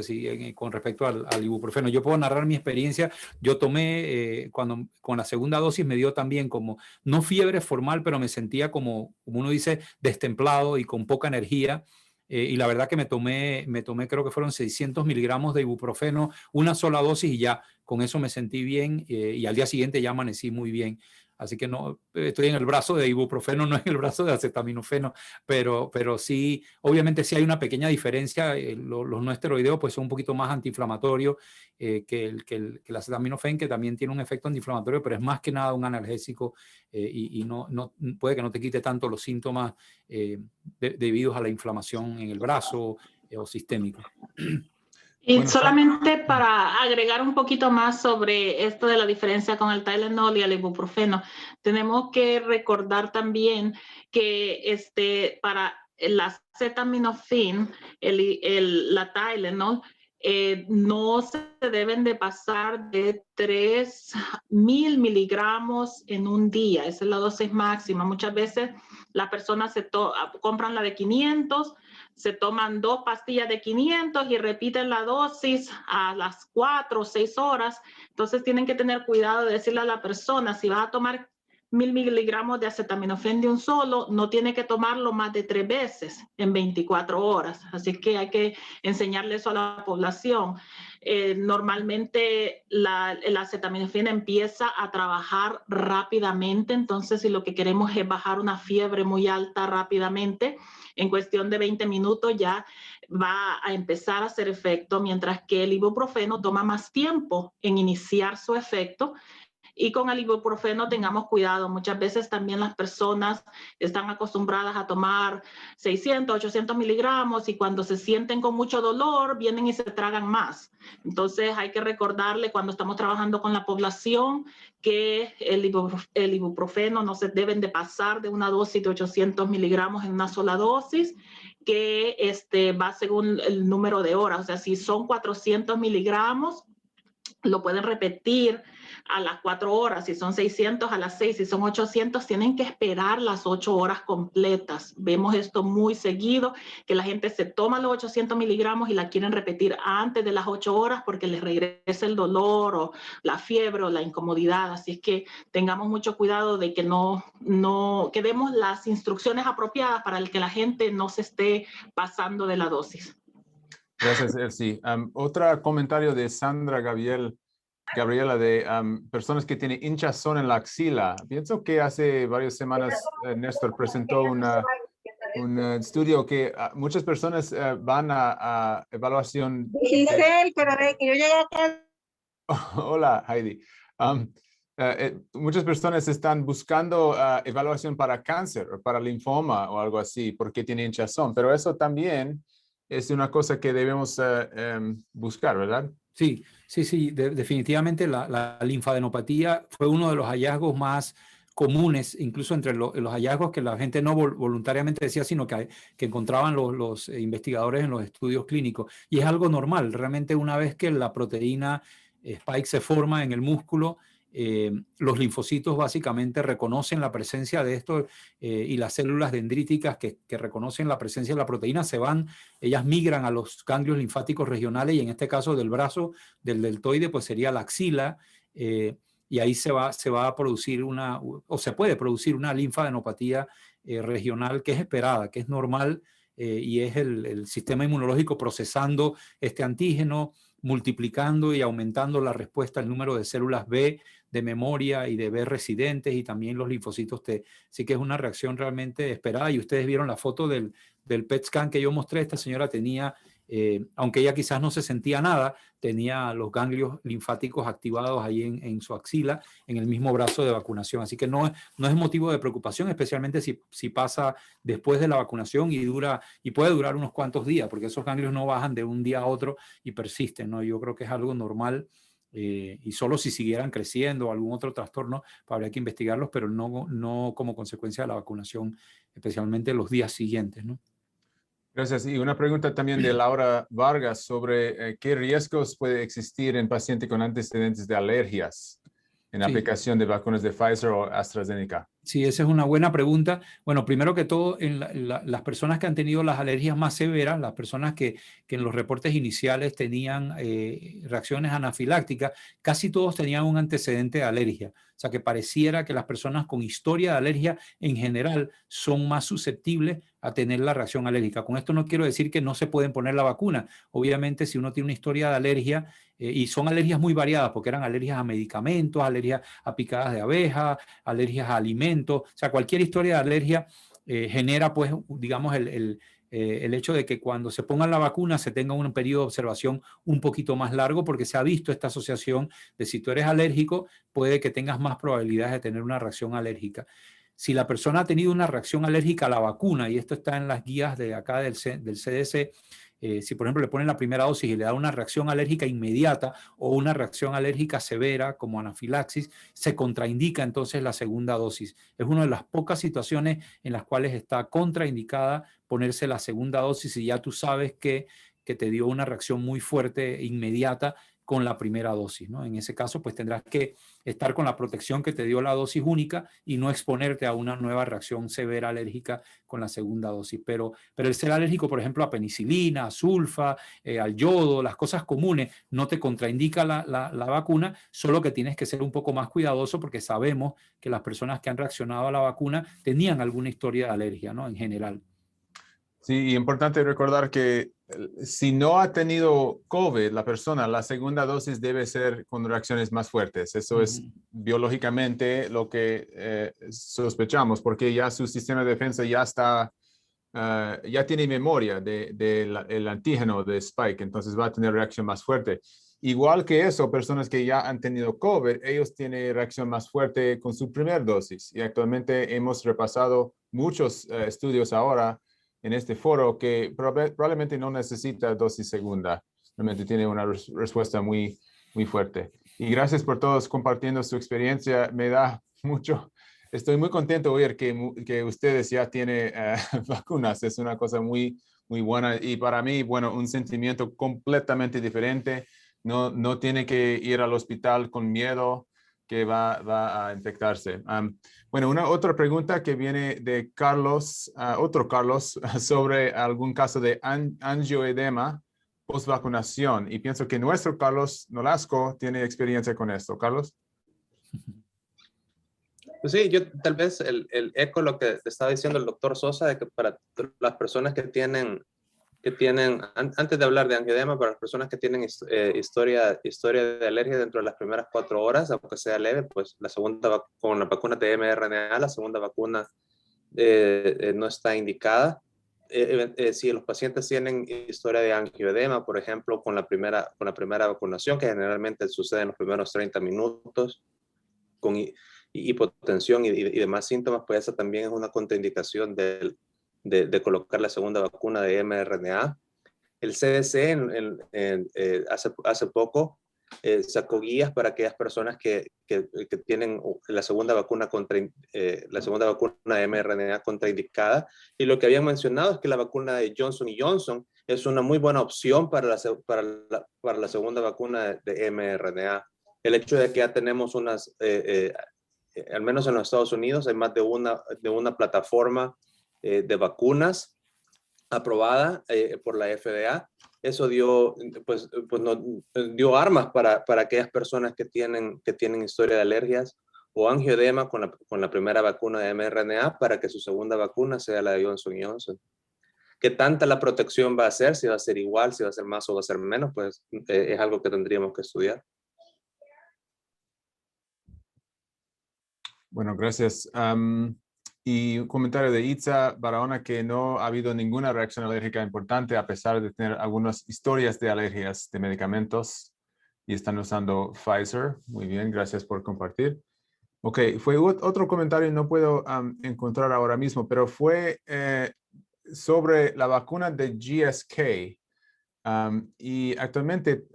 con respecto al ibuprofeno. Yo puedo narrar mi experiencia. Yo tomé, con la segunda dosis me dio también como, no fiebre formal, pero me sentía como uno dice, destemplado y con poca energía. Y la verdad que me tomé, creo que fueron 600 miligramos de ibuprofeno, una sola dosis y ya con eso me sentí bien y al día siguiente ya amanecí muy bien. Así que no, estoy en el brazo de ibuprofeno, no en el brazo de acetaminofeno, pero sí, obviamente sí hay una pequeña diferencia. Los no esteroideos pues son un poquito más antiinflamatorios que el acetaminofén, que también tiene un efecto antiinflamatorio, pero es más que nada un analgésico y no puede que no te quite tanto los síntomas debidos a la inflamación en el brazo o sistémico. Y Bueno, solamente para agregar un poquito más sobre esto de la diferencia con el Tylenol y el ibuprofeno, tenemos que recordar también que para el acetaminofén, la Tylenol, no se deben de pasar de 3.000 miligramos en un día. Esa es la dosis máxima. Muchas veces las personas compran la de 500, se toman 2 pastillas de 500 y repiten la dosis a las 4 o 6 horas. Entonces tienen que tener cuidado de decirle a la persona, si vas a tomar 1.000 miligramos de acetaminofén de un solo, no tiene que tomarlo más de 3 veces en 24 horas. Así que hay que enseñarle eso a la población. Normalmente el acetaminofén empieza a trabajar rápidamente, entonces si lo que queremos es bajar una fiebre muy alta rápidamente, en cuestión de 20 minutos ya va a empezar a hacer efecto, mientras que el ibuprofeno toma más tiempo en iniciar su efecto. Y con el ibuprofeno tengamos cuidado. Muchas veces también las personas están acostumbradas a tomar 600, 800 miligramos y cuando se sienten con mucho dolor vienen y se tragan más. Entonces hay que recordarle cuando estamos trabajando con la población que el ibuprofeno no se deben de pasar de una dosis de 800 miligramos en una sola dosis, que va según el número de horas. O sea, si son 400 miligramos, lo pueden repetir a las 4 horas, si son 600 a las 6, si son 800, tienen que esperar las 8 horas completas. Vemos esto muy seguido, que la gente se toma los 800 miligramos y la quieren repetir antes de las 8 horas porque les regresa el dolor o la fiebre o la incomodidad. Así es que tengamos mucho cuidado de que demos las instrucciones apropiadas para que la gente no se esté pasando de la dosis. Gracias, Elsie. Otro comentario de Sandra Gabriel. Gabriela, de personas que tienen hinchazón en la axila. Pienso que hace varias semanas Néstor presentó un estudio que muchas personas van a evaluación. Giselle, pero de que yo llegué acá. Hola, Heidi. Muchas personas están buscando evaluación para cáncer o para linfoma o algo así porque tienen hinchazón, pero eso también es una cosa que debemos buscar, ¿verdad? Sí, definitivamente la linfadenopatía fue uno de los hallazgos más comunes, incluso entre los hallazgos que la gente no voluntariamente decía, sino que encontraban los investigadores en los estudios clínicos. Y es algo normal, realmente una vez que la proteína Spike se forma en el músculo, los linfocitos básicamente reconocen la presencia de esto y las células dendríticas que reconocen la presencia de la proteína ellas migran a los ganglios linfáticos regionales y en este caso del brazo, del deltoide, pues sería la axila y ahí se va a producir se puede producir una linfadenopatía regional que es esperada, que es normal y es el sistema inmunológico procesando este antígeno, multiplicando y aumentando la respuesta al número de células B de memoria y de B residentes y también los linfocitos T. Así que es una reacción realmente esperada y ustedes vieron la foto del PET scan que yo mostré. Esta señora tenía, aunque ella quizás no se sentía nada, tenía los ganglios linfáticos activados ahí en su axila, en el mismo brazo de vacunación. Así que no es motivo de preocupación, especialmente si pasa después de la vacunación y puede durar unos cuantos días, porque esos ganglios no bajan de un día a otro y persisten, ¿no? Yo creo que es algo normal y solo si siguieran creciendo o algún otro trastorno, habría que investigarlos, pero no como consecuencia de la vacunación, especialmente los días siguientes, ¿no? Gracias. Y una pregunta también de Laura Vargas sobre qué riesgos puede existir en pacientes con antecedentes de alergias en aplicación de vacunas de Pfizer o AstraZeneca. Sí, esa es una buena pregunta. Bueno, primero que todo, en las personas que han tenido las alergias más severas, las personas que en los reportes iniciales tenían reacciones anafilácticas, casi todos tenían un antecedente de alergia. O sea, que pareciera que las personas con historia de alergia en general son más susceptibles a tener la reacción alérgica. Con esto no quiero decir que no se pueden poner la vacuna. Obviamente, si uno tiene una historia de alergia, y son alergias muy variadas, porque eran alergias a medicamentos, alergias a picadas de abeja, alergias a alimentos, o sea, cualquier historia de alergia genera, pues, digamos, el hecho de que cuando se pongan la vacuna se tenga un periodo de observación un poquito más largo, porque se ha visto esta asociación de si tú eres alérgico, puede que tengas más probabilidades de tener una reacción alérgica. Si la persona ha tenido una reacción alérgica a la vacuna, y esto está en las guías de acá del CDC, si por ejemplo le ponen la primera dosis y le da una reacción alérgica inmediata o una reacción alérgica severa como anafilaxis, se contraindica entonces la segunda dosis. Es una de las pocas situaciones en las cuales está contraindicada ponerse la segunda dosis si ya tú sabes que te dio una reacción muy fuerte e inmediata con la primera dosis, ¿no? En ese caso, pues tendrás que estar con la protección que te dio la dosis única y no exponerte a una nueva reacción severa alérgica con la segunda dosis. Pero el ser alérgico, por ejemplo, a penicilina, a sulfa, al yodo, las cosas comunes, no te contraindica la vacuna, solo que tienes que ser un poco más cuidadoso porque sabemos que las personas que han reaccionado a la vacuna tenían alguna historia de alergia, ¿no? En general. Sí, y importante recordar que si no ha tenido COVID, la persona, la segunda dosis debe ser con reacciones más fuertes. Eso es biológicamente lo que sospechamos, porque ya su sistema de defensa ya está, ya tiene memoria del antígeno de Spike, entonces va a tener reacción más fuerte. Igual que eso, personas que ya han tenido COVID, ellos tienen reacción más fuerte con su primera dosis. Y actualmente hemos repasado muchos estudios ahora en este foro que probablemente no necesita dosis segunda, realmente tiene una respuesta muy, muy fuerte. Y gracias por todos compartiendo su experiencia, me da mucho, estoy muy contento de oír que ustedes ya tienen vacunas, es una cosa muy, muy buena y para mí, bueno, un sentimiento completamente diferente, no tiene que ir al hospital con miedo que va a infectarse. Bueno, otra pregunta que viene de Carlos, otro Carlos, sobre algún caso de angioedema post-vacunación. Y pienso que nuestro Carlos Nolasco tiene experiencia con esto. Carlos. Pues sí, yo tal vez el eco lo que estaba diciendo el doctor Sosa, de que para las personas que tienen tienen, antes de hablar de angioedema, para las personas que tienen historia de alergia dentro de las primeras 4 horas, aunque sea leve, pues la segunda, con la vacuna de mRNA, la segunda vacuna no está indicada. Si los pacientes tienen historia de angioedema, por ejemplo, con la primera vacunación, que generalmente sucede en los primeros 30 minutos, con hipotensión y demás síntomas, pues esa también es una contraindicación de colocar la segunda vacuna de mRNA. El CDC hace poco sacó guías para aquellas personas que tienen la segunda vacuna de mRNA contraindicada, y lo que habían mencionado es que la vacuna de Johnson & Johnson es una muy buena opción para la segunda vacuna de mRNA. El hecho de que ya tenemos al menos en los Estados Unidos, hay más de una plataforma de vacunas aprobada por la FDA. Eso dio armas para aquellas personas que tienen historia de alergias o angioedema con la primera vacuna de mRNA, para que su segunda vacuna sea la de Johnson & Johnson. ¿Qué tanta la protección va a ser? Si va a ser igual, si va a ser más o va a ser menos, pues es algo que tendríamos que estudiar. Bueno, gracias. Y un comentario de Itza Barahona, que no ha habido ninguna reacción alérgica importante a pesar de tener algunas historias de alergias de medicamentos, y están usando Pfizer. Muy bien, gracias por compartir. Ok, fue otro comentario, no puedo encontrar ahora mismo, pero fue sobre la vacuna de GSK. Y actualmente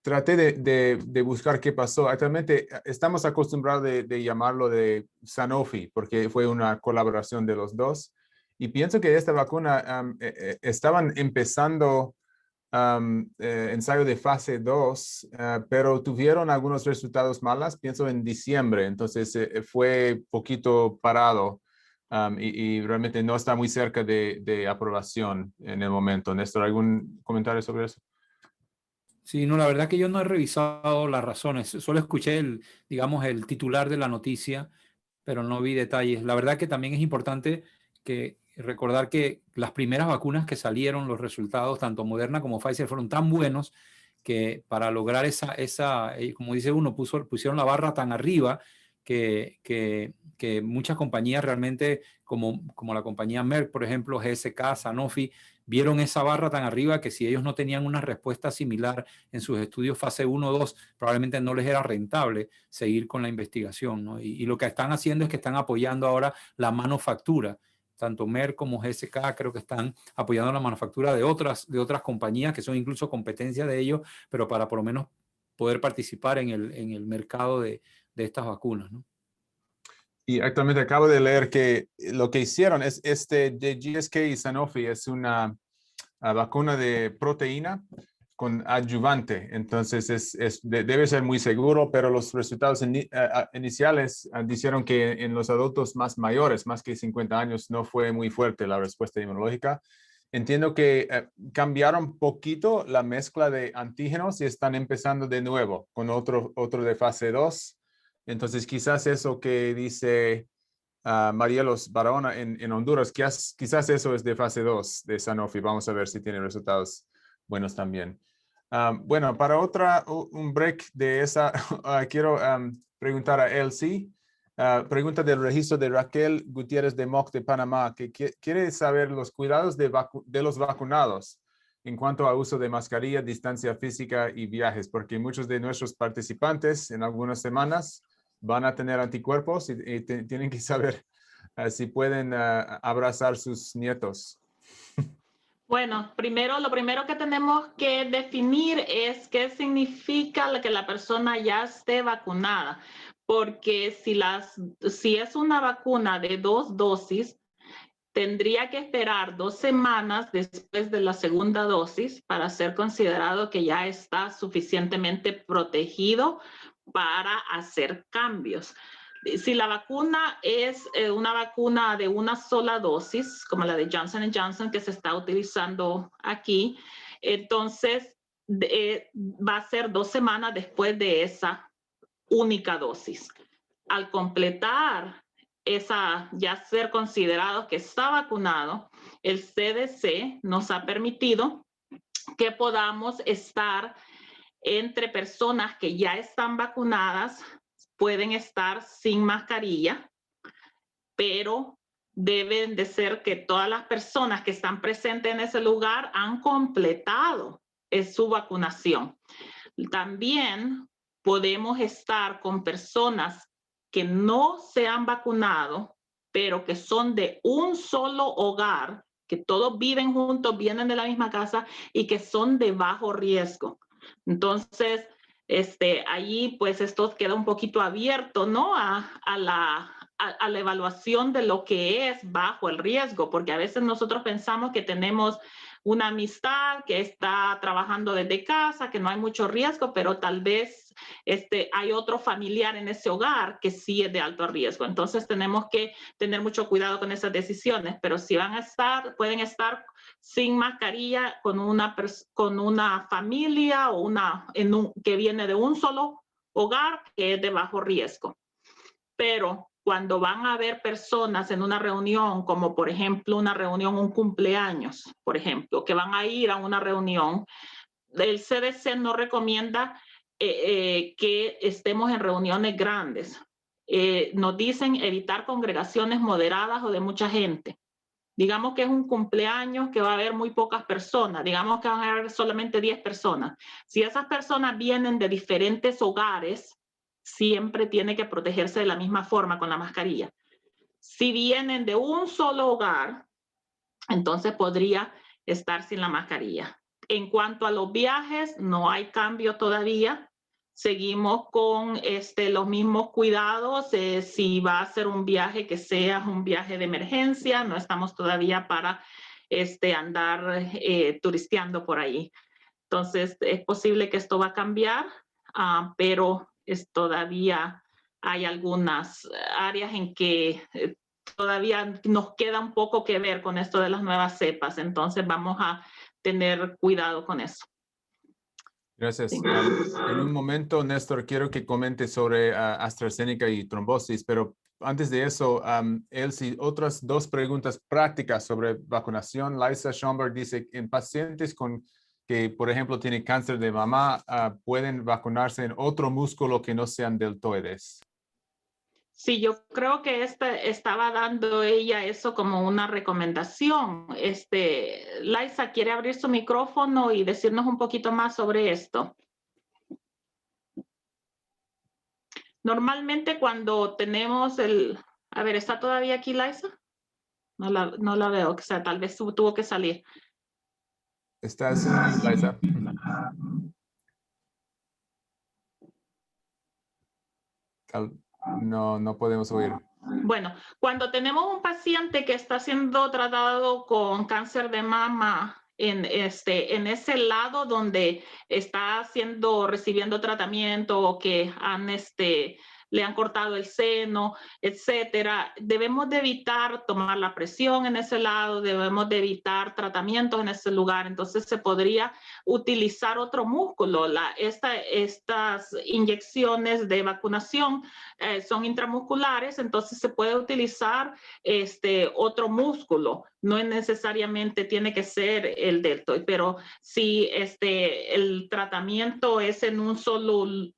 traté de buscar qué pasó. Actualmente estamos acostumbrados de llamarlo de Sanofi, porque fue una colaboración de los dos. Y pienso que esta vacuna estaban empezando ensayo de fase 2, pero tuvieron algunos resultados malos, pienso en diciembre. Entonces fue poquito parado. Y realmente no está muy cerca de aprobación en el momento. Néstor, ¿algún comentario sobre eso? Sí, no, la verdad que yo no he revisado las razones. Solo escuché digamos, el titular de la noticia, pero no vi detalles. La verdad que también es importante recordar que las primeras vacunas que salieron, los resultados, tanto Moderna como Pfizer, fueron tan buenos que para lograr como dice uno, pusieron la barra tan arriba que muchas compañías realmente, como la compañía Merck, por ejemplo, GSK, Sanofi, vieron esa barra tan arriba que si ellos no tenían una respuesta similar en sus estudios fase 1 o 2, probablemente no les era rentable seguir con la investigación, ¿no? Y lo que están haciendo es que están apoyando ahora la manufactura. Tanto Merck como GSK creo que están apoyando la manufactura de otras compañías que son incluso competencia de ellos, pero para por lo menos poder participar en el mercado de estas vacunas, ¿no? Y actualmente acabo de leer que lo que hicieron es de GSK y Sanofi es una vacuna de proteína con adyuvante. Entonces debe ser muy seguro, pero los resultados iniciales dijeron que en los adultos más mayores, más que 50 años, no fue muy fuerte la respuesta inmunológica. Entiendo que cambiaron poquito la mezcla de antígenos y están empezando de nuevo con otro de fase 2. Entonces, quizás eso que dice Marielos Barahona en Honduras, quizás eso es de fase 2 de Sanofi. Vamos a ver si tiene resultados buenos también. Bueno, para un break de esa, quiero preguntar a Elsie. Pregunta del registro de Raquel Gutiérrez de MOC de Panamá, que quiere saber los cuidados de los vacunados en cuanto a uso de mascarilla, distancia física y viajes, porque muchos de nuestros participantes en algunas semanas van a tener anticuerpos y tienen que saber si pueden abrazar sus nietos. Bueno, lo primero que tenemos que definir es qué significa que la persona ya esté vacunada, porque si es una vacuna de 2 dosis, tendría que esperar 2 semanas después de la segunda dosis para ser considerado que ya está suficientemente protegido para hacer cambios. Si la vacuna es una vacuna de una sola dosis, como la de Johnson & Johnson que se está utilizando aquí, entonces va a ser 2 semanas después de esa única dosis. Al completar ya ser considerados que está vacunado, el CDC nos ha permitido que podamos estar entre personas que ya están vacunadas, pueden estar sin mascarilla, pero deben de ser que todas las personas que están presentes en ese lugar han completado su vacunación. También podemos estar con personas que no se han vacunado, pero que son de un solo hogar, que todos viven juntos, vienen de la misma casa y que son de bajo riesgo. Entonces, allí pues esto queda un poquito abierto, ¿no? A la evaluación de lo que es bajo el riesgo, porque a veces nosotros pensamos que tenemos una amistad que está trabajando desde casa, que no hay mucho riesgo, pero tal vez hay otro familiar en ese hogar que sí es de alto riesgo. Entonces tenemos que tener mucho cuidado con esas decisiones, pero si van a estar, pueden estar sin mascarilla con una familia o que viene de un solo hogar que es de bajo riesgo. Pero cuando van a haber personas en una reunión, como por ejemplo una reunión, un cumpleaños, por ejemplo, que van a ir a una reunión, el CDC no recomienda que estemos en reuniones grandes. Nos dicen evitar congregaciones moderadas o de mucha gente. Digamos que es un cumpleaños que va a haber muy pocas personas, digamos que van a haber solamente 10 personas. Si esas personas vienen de diferentes hogares, siempre tiene que protegerse de la misma forma con la mascarilla. Si vienen de un solo hogar, entonces podría estar sin la mascarilla. En cuanto a los viajes, no hay cambio todavía. Seguimos con los mismos cuidados. Si va a ser un viaje que sea un viaje de emergencia, no estamos todavía para andar turisteando por ahí. Entonces, es posible que esto va a cambiar, pero todavía hay algunas áreas en que todavía nos queda un poco que ver con esto de las nuevas cepas. Entonces, vamos a tener cuidado con eso. Gracias. Sí. En un momento, Néstor, quiero que comente sobre AstraZeneca y trombosis, pero antes de eso, Elsie, otras dos preguntas prácticas sobre vacunación. Liza Schomburg dice, en pacientes que, por ejemplo, tienen cáncer de mama, ¿pueden vacunarse en otro músculo que no sean deltoides? Sí, yo creo que estaba dando ella eso como una recomendación. Liza, ¿quiere abrir su micrófono y decirnos un poquito más sobre esto? Normalmente cuando tenemos a ver, ¿está todavía aquí Liza? No la veo, o sea, tal vez tuvo que salir. ¿Estás, Liza? No podemos oír. Bueno, cuando tenemos un paciente que está siendo tratado con cáncer de mama en ese lado donde está recibiendo tratamiento o que le han cortado el seno, etcétera, debemos de evitar tomar la presión en ese lado, debemos de evitar tratamientos en ese lugar. Entonces se podría utilizar otro músculo. Estas inyecciones de vacunación son intramusculares, entonces se puede utilizar otro músculo. No es necesariamente tiene que ser el deltoide, pero si el tratamiento es en un solo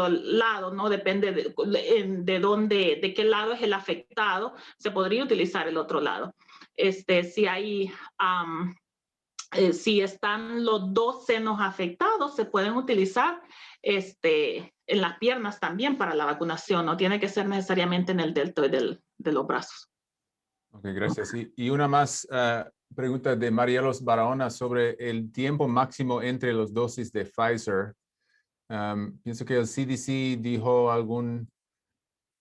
lado, ¿no? Depende de dónde, de qué lado es el afectado, se podría utilizar el otro lado. Si están los dos senos afectados, se pueden utilizar en las piernas también para la vacunación. No tiene que ser necesariamente en el deltoide de los brazos. Ok, gracias. Y una más pregunta de Marielos Barahona sobre el tiempo máximo entre las dosis de Pfizer. Pienso que el CDC dijo alguna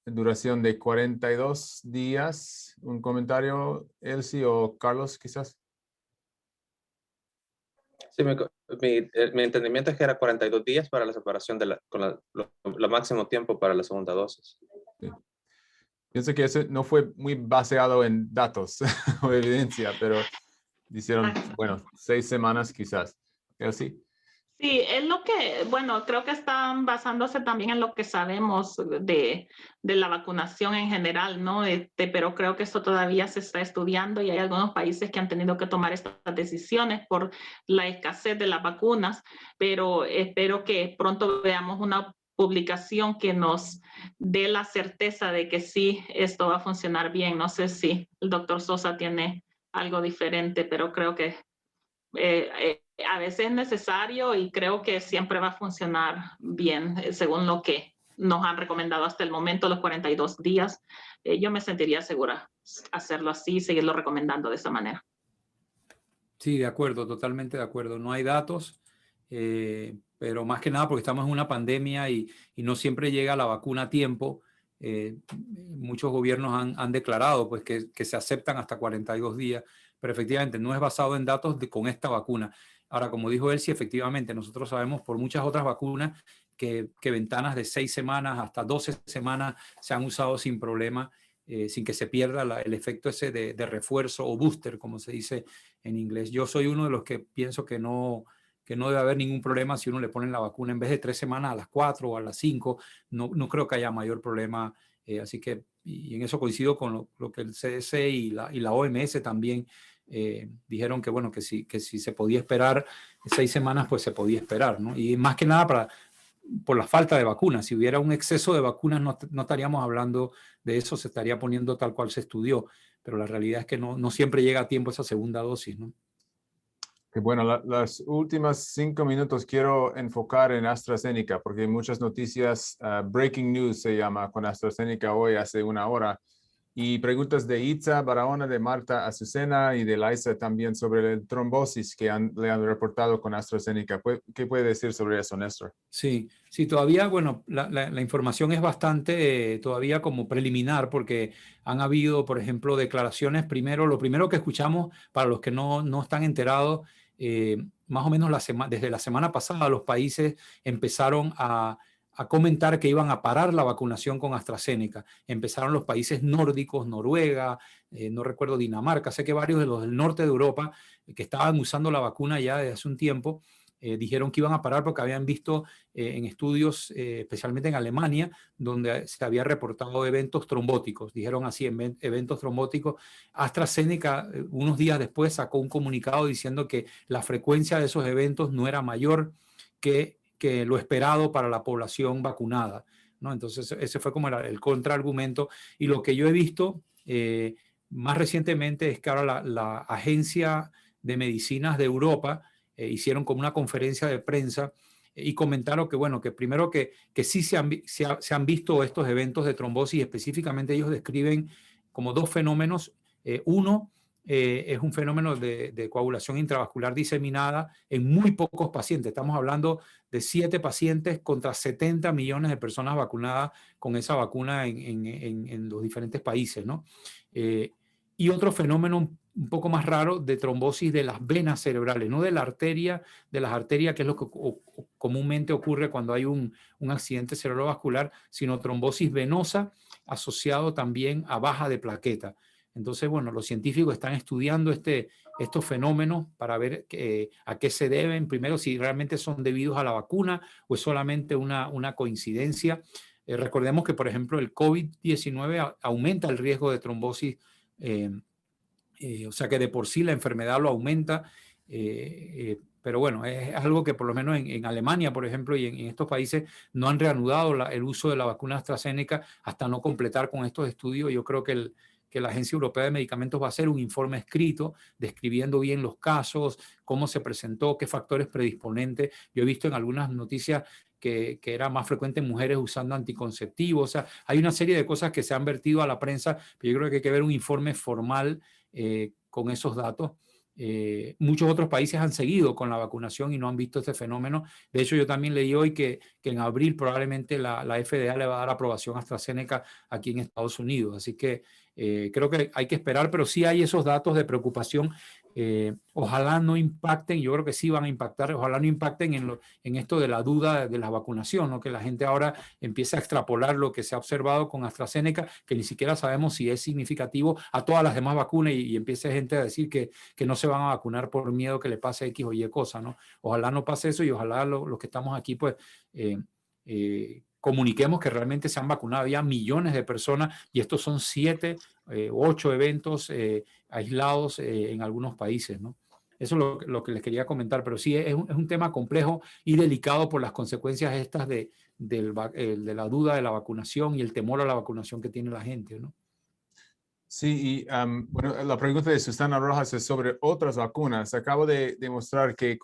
duración de 42 días. ¿Un comentario, Elsie o Carlos, quizás? Sí, mi entendimiento es que era 42 días para la separación con lo máximo tiempo para la segunda dosis. Sí. Pienso que eso no fue muy baseado en datos o evidencia, pero hicieron, bueno, 6 semanas quizás. Elsie. Sí, es lo que, bueno, creo que están basándose también en lo que sabemos de la vacunación en general, ¿no? Pero creo que esto todavía se está estudiando y hay algunos países que han tenido que tomar estas decisiones por la escasez de las vacunas, pero espero que pronto veamos una publicación que nos dé la certeza de que sí, esto va a funcionar bien. No sé si el doctor Sosa tiene algo diferente, pero creo que a veces es necesario y creo que siempre va a funcionar bien, según lo que nos han recomendado hasta el momento, los 42 días. Yo me sentiría segura hacerlo así, seguirlo recomendando de esa manera. Sí, de acuerdo, totalmente de acuerdo. No hay datos, pero más que nada porque estamos en una pandemia y no siempre llega la vacuna a tiempo. Muchos gobiernos han declarado pues, que se aceptan hasta 42 días, pero efectivamente no es basado en datos con esta vacuna. Ahora, como dijo él, sí, efectivamente, nosotros sabemos por muchas otras vacunas que ventanas de 6 semanas hasta 12 semanas se han usado sin problema, sin que se pierda el efecto ese de refuerzo o booster, como se dice en inglés. Yo soy uno de los que pienso que no debe haber ningún problema si uno le pone la vacuna en vez de 3 semanas a las 4 o a las 5. No creo que haya mayor problema. Así que, y en eso coincido con lo que el CDC y la OMS también dijeron que, bueno, que si se podía esperar 6 semanas, pues se podía esperar, ¿no? Y más que nada por la falta de vacunas. Si hubiera un exceso de vacunas, no estaríamos hablando de eso, se estaría poniendo tal cual se estudió, pero la realidad es que no siempre llega a tiempo esa segunda dosis, ¿no? Que bueno, las últimas 5 minutos quiero enfocar en AstraZeneca, porque hay muchas noticias, breaking news se llama, con AstraZeneca hoy, hace una hora, y preguntas de Itza Barahona, de Marta Azucena y de Laisa también sobre el trombosis que le han reportado con AstraZeneca. ¿Qué puede decir sobre eso, Néstor? Sí, todavía, bueno, la información es bastante todavía como preliminar porque han habido, por ejemplo, declaraciones. Lo primero que escuchamos, para los que no están enterados, más o menos desde la semana pasada los países empezaron a comentar que iban a parar la vacunación con AstraZeneca. Empezaron los países nórdicos, Noruega, no recuerdo, Dinamarca, sé que varios de los del norte de Europa que estaban usando la vacuna ya desde hace un tiempo, dijeron que iban a parar porque habían visto en estudios, especialmente en Alemania, donde se había reportado eventos trombóticos. Dijeron así, eventos trombóticos. AstraZeneca, unos días después, sacó un comunicado diciendo que la frecuencia de esos eventos no era mayor que lo esperado para la población vacunada, ¿no? Entonces, ese fue como el contraargumento. Y lo que yo he visto más recientemente es que ahora la Agencia de Medicinas de Europa hicieron como una conferencia de prensa y comentaron que, bueno, que primero que sí se han visto estos eventos de trombosis. Específicamente ellos describen como dos fenómenos. Uno es un fenómeno de coagulación intravascular diseminada en muy pocos pacientes. Estamos hablando de 7 pacientes contra 70 millones de personas vacunadas con esa vacuna en los diferentes países, ¿no? Y otro fenómeno un poco más raro de trombosis de las venas cerebrales, no de las arterias, que es lo que comúnmente ocurre cuando hay un accidente cerebrovascular, sino trombosis venosa asociado también a baja de plaqueta. Entonces, bueno, los científicos están estudiando estos fenómenos para ver a qué se deben. Primero, si realmente son debidos a la vacuna o es solamente una coincidencia. Recordemos que, por ejemplo, el COVID-19 aumenta el riesgo de trombosis, o sea que de por sí la enfermedad lo aumenta. Pero bueno, es algo que por lo menos en Alemania, por ejemplo, y en estos países no han reanudado el uso de la vacuna AstraZeneca hasta no completar con estos estudios. Yo creo que la Agencia Europea de Medicamentos va a hacer un informe escrito describiendo bien los casos, cómo se presentó, qué factores predisponentes. Yo he visto en algunas noticias que era más frecuente en mujeres usando anticonceptivos. O sea, hay una serie de cosas que se han vertido a la prensa, pero yo creo que hay que ver un informe formal con esos datos. Muchos otros países han seguido con la vacunación y no han visto este fenómeno. De hecho, yo también leí hoy que en abril probablemente la FDA le va a dar aprobación a AstraZeneca aquí en Estados Unidos. Así que Creo que hay que esperar, pero sí hay esos datos de preocupación. Ojalá no impacten, yo creo que sí van a impactar, ojalá no impacten en esto de la duda de la vacunación, ¿no? Que la gente ahora empieza a extrapolar lo que se ha observado con AstraZeneca, que ni siquiera sabemos si es significativo a todas las demás vacunas y empiece gente a decir que no se van a vacunar por miedo que le pase X o Y cosa, ¿no? Ojalá no pase eso y ojalá los que estamos aquí, pues, comuniquemos que realmente se han vacunado ya millones de personas y estos son 7, 8 eventos aislados en algunos países, ¿no? Eso es lo que les quería comentar, pero sí es un tema complejo y delicado por las consecuencias estas de la duda de la vacunación y el temor a la vacunación que tiene la gente, ¿no? Sí, y bueno, la pregunta de Susana Rojas es sobre otras vacunas. Acabo de demostrar que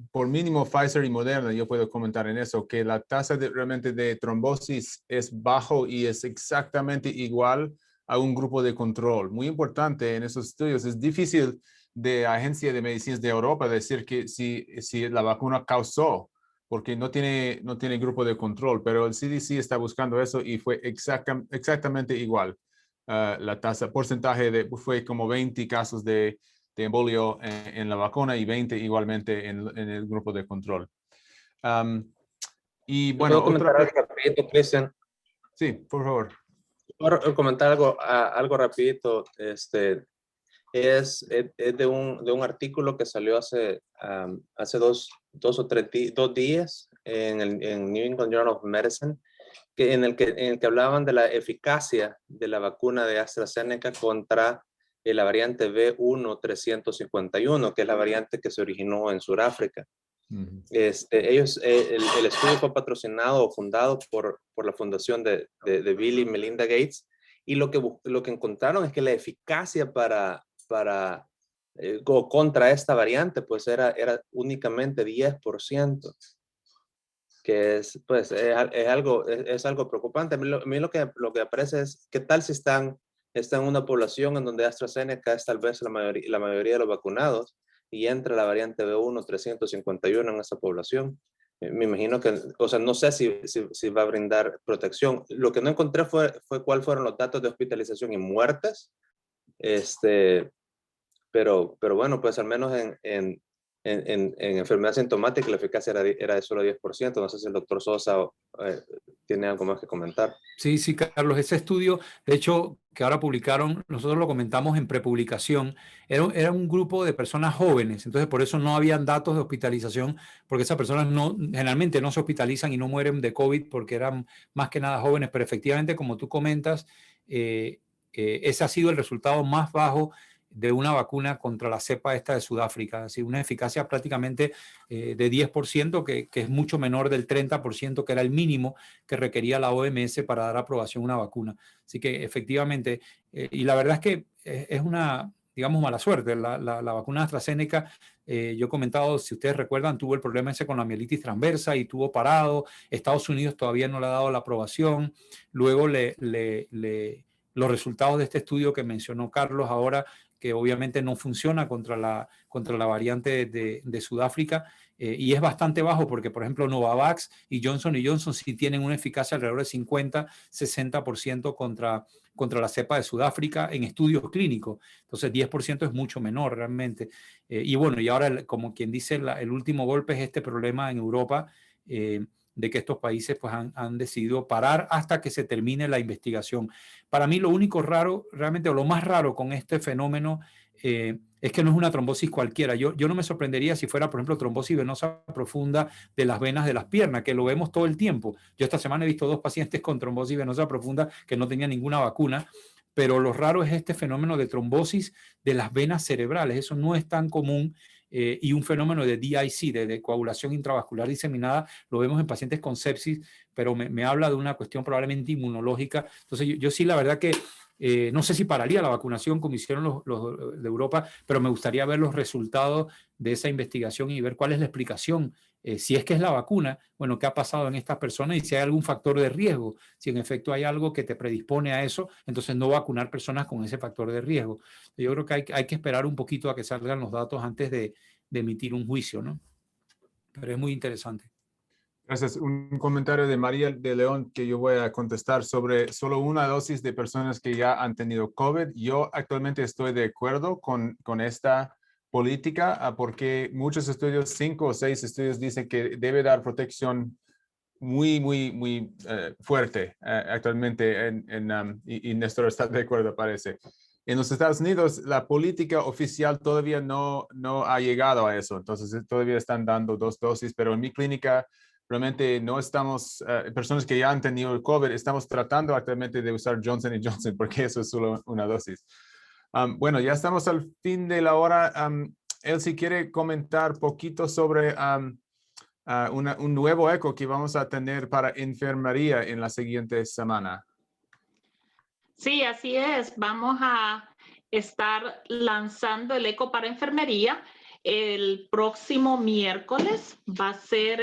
por mínimo Pfizer y Moderna, yo puedo comentar en eso, que la tasa realmente de trombosis es bajo y es exactamente igual a un grupo de control. Muy importante en esos estudios. Es difícil de Agencia de Medicinas de Europa decir que si la vacuna causó, porque no tiene grupo de control, pero el CDC está buscando eso y fue exactamente igual. La tasa, porcentaje fue como 20 casos de embolio en la vacuna y 20 igualmente en el grupo de control. Y bueno, ¿puedo comentar algo rapidito, Cristian? Sí, por favor. Puedo comentar algo rapidito. Es de un artículo que salió hace 2 o 3 días en New England Journal of Medicine, en el que hablaban de la eficacia de la vacuna de AstraZeneca contra la variante B1351, que es la variante que se originó en Sudáfrica. Ellos, el estudio fue patrocinado o fundado por la fundación de Bill y Melinda Gates, y lo que encontraron es que la eficacia contra esta variante pues era únicamente 10%. Que es algo preocupante. A mí lo que aparece es qué tal si está en una población en donde AstraZeneca es tal vez la mayoría de los vacunados y entra la variante B1351 en esa población. Me imagino que, o sea, no sé si va a brindar protección. Lo que no encontré fue cuáles fueron los datos de hospitalización y muertes. Pero bueno, pues al menos en enfermedad sintomática la eficacia era de solo 10%. No sé si el doctor Sosa tiene algo más que comentar. Sí, Carlos, ese estudio, de hecho, que ahora publicaron, nosotros lo comentamos en prepublicación, era un grupo de personas jóvenes, entonces por eso no habían datos de hospitalización, porque esas personas generalmente no se hospitalizan y no mueren de COVID porque eran más que nada jóvenes, pero efectivamente, como tú comentas, ese ha sido el resultado más bajo de una vacuna contra la cepa esta de Sudáfrica, así una eficacia prácticamente de 10%, que es mucho menor del 30%, que era el mínimo que requería la OMS para dar aprobación a una vacuna. Así que efectivamente, y la verdad es que es una, digamos, mala suerte. La vacuna AstraZeneca, yo he comentado, si ustedes recuerdan, tuvo el problema ese con la mielitis transversa y tuvo parado. Estados Unidos todavía no le ha dado la aprobación. Luego los resultados de este estudio que mencionó Carlos ahora, que obviamente no funciona contra la variante de Sudáfrica, y es bastante bajo porque, por ejemplo, Novavax y Johnson Johnson sí tienen una eficacia alrededor de 50-60% contra la cepa de Sudáfrica en estudios clínicos. Entonces, 10% es mucho menor realmente. Y bueno, y ahora, como quien dice, el último golpe es este problema en Europa, de que estos países pues, han decidido parar hasta que se termine la investigación. Para mí lo único raro, realmente, o lo más raro con este fenómeno es que no es una trombosis cualquiera. Yo no me sorprendería si fuera, por ejemplo, trombosis venosa profunda de las venas de las piernas, que lo vemos todo el tiempo. Yo esta semana he visto 2 pacientes con trombosis venosa profunda que no tenían ninguna vacuna, pero lo raro es este fenómeno de trombosis de las venas cerebrales. Eso no es tan común. Y un fenómeno de DIC, de coagulación intravascular diseminada, lo vemos en pacientes con sepsis, pero me habla de una cuestión probablemente inmunológica. Entonces yo sí, la verdad que no sé si pararía la vacunación como hicieron los de Europa, pero me gustaría ver los resultados de esa investigación y ver cuál es la explicación. Si es que es la vacuna, bueno, qué ha pasado en estas personas y si hay algún factor de riesgo. Si en efecto hay algo que te predispone a eso, entonces no vacunar personas con ese factor de riesgo. Yo creo que hay que esperar un poquito a que salgan los datos antes de emitir un juicio, ¿no? Pero es muy interesante. Gracias. Un comentario de María de León que yo voy a contestar sobre solo una dosis de personas que ya han tenido COVID. Yo actualmente estoy de acuerdo con esta política porque muchos estudios, 5 o 6 estudios, dicen que debe dar protección muy fuerte actualmente y Néstor está de acuerdo, parece. En los Estados Unidos, la política oficial todavía no ha llegado a eso. Entonces, todavía están dando 2 dosis, pero en mi clínica realmente no estamos, personas que ya han tenido el COVID, estamos tratando actualmente de usar Johnson & Johnson porque eso es solo una dosis. Bueno, ya estamos al fin de la hora. Elsie quiere comentar poquito sobre un nuevo eco que vamos a tener para enfermería en la siguiente semana. Sí, así es. Vamos a estar lanzando el eco para enfermería. El próximo miércoles va a ser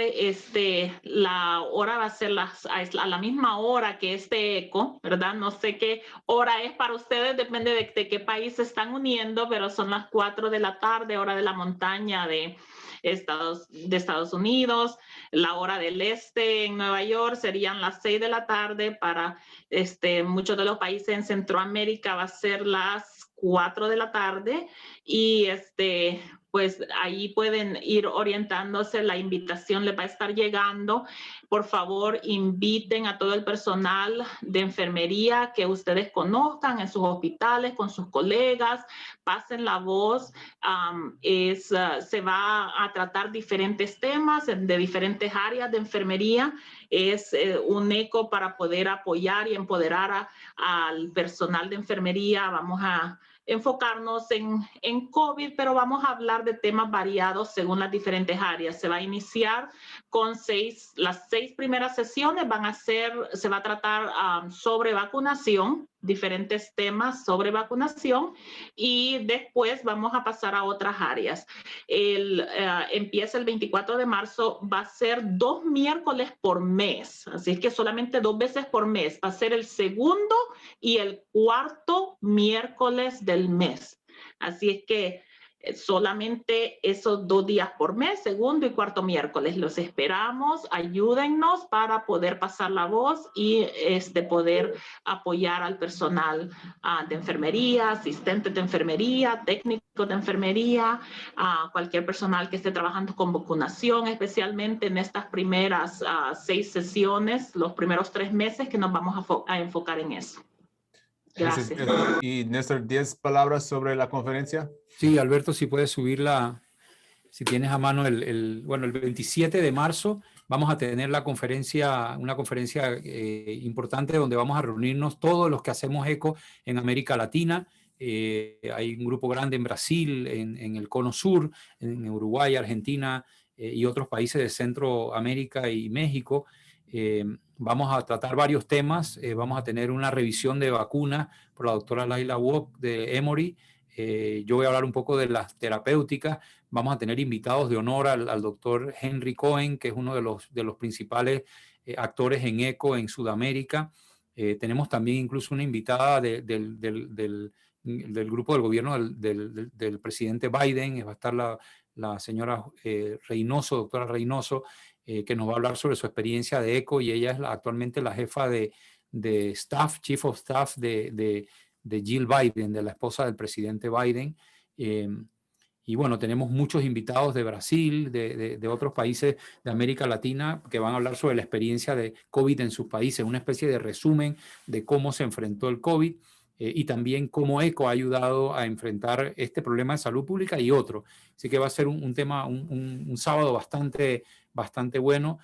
la hora va a ser a la misma hora que este eco, ¿verdad? No sé qué hora es para ustedes, depende de qué país se están uniendo, pero son las 4 de la tarde, hora de la montaña de Estados Unidos. La hora del este en Nueva York serían las 6 de la tarde. Para muchos de los países en Centroamérica va a ser las 4 de la tarde y pues ahí pueden ir orientándose. La invitación les va a estar llegando. Por favor, inviten a todo el personal de enfermería que ustedes conozcan en sus hospitales, con sus colegas, pasen la voz. Se va a tratar diferentes temas de diferentes áreas de enfermería. Es un eco para poder apoyar y empoderar al personal de enfermería. Vamos a enfocarnos en COVID, pero vamos a hablar de temas variados según las diferentes áreas. Se va a iniciar con las 6 primeras sesiones se va a tratar sobre vacunación, diferentes temas sobre vacunación, y después vamos a pasar a otras áreas. Empieza el 24 de marzo, va a ser 2 miércoles por mes, así es que solamente 2 veces por mes. Va a ser el segundo y el cuarto miércoles del mes. Así es que solamente esos 2 días por mes, segundo y cuarto miércoles. Los esperamos, ayúdennos para poder pasar la voz y poder apoyar al personal de enfermería, asistentes de enfermería, técnicos de enfermería, cualquier personal que esté trabajando con vacunación, especialmente en estas primeras 6 sesiones, los primeros 3 meses que nos vamos a enfocar en eso. Gracias. Y Néstor, 10 palabras sobre la conferencia. Sí, Alberto, si puedes subirla, si tienes a mano el 27 de marzo vamos a tener una conferencia importante donde vamos a reunirnos todos los que hacemos eco en América Latina. Hay un grupo grande en Brasil, en el Cono Sur, en Uruguay, Argentina y otros países de Centroamérica y México. Vamos a tratar varios temas. Vamos a tener una revisión de vacunas por la doctora Laila Wok de Emory. Yo voy a hablar un poco de las terapéuticas. Vamos a tener invitados de honor al doctor Henry Cohen, que es uno de los principales actores en ECO en Sudamérica. Tenemos también incluso una invitada del grupo del gobierno del presidente Biden. Va a estar la señora Reynoso, doctora Reynoso, que nos va a hablar sobre su experiencia de ECO, y ella es actualmente la jefa de staff, Chief of Staff de Jill Biden, de la esposa del presidente Biden. Y bueno, tenemos muchos invitados de Brasil, de otros países de América Latina, que van a hablar sobre la experiencia de COVID en sus países, una especie de resumen de cómo se enfrentó el COVID y también cómo ECO ha ayudado a enfrentar este problema de salud pública y otro. Así que va a ser un tema, un sábado bastante bueno.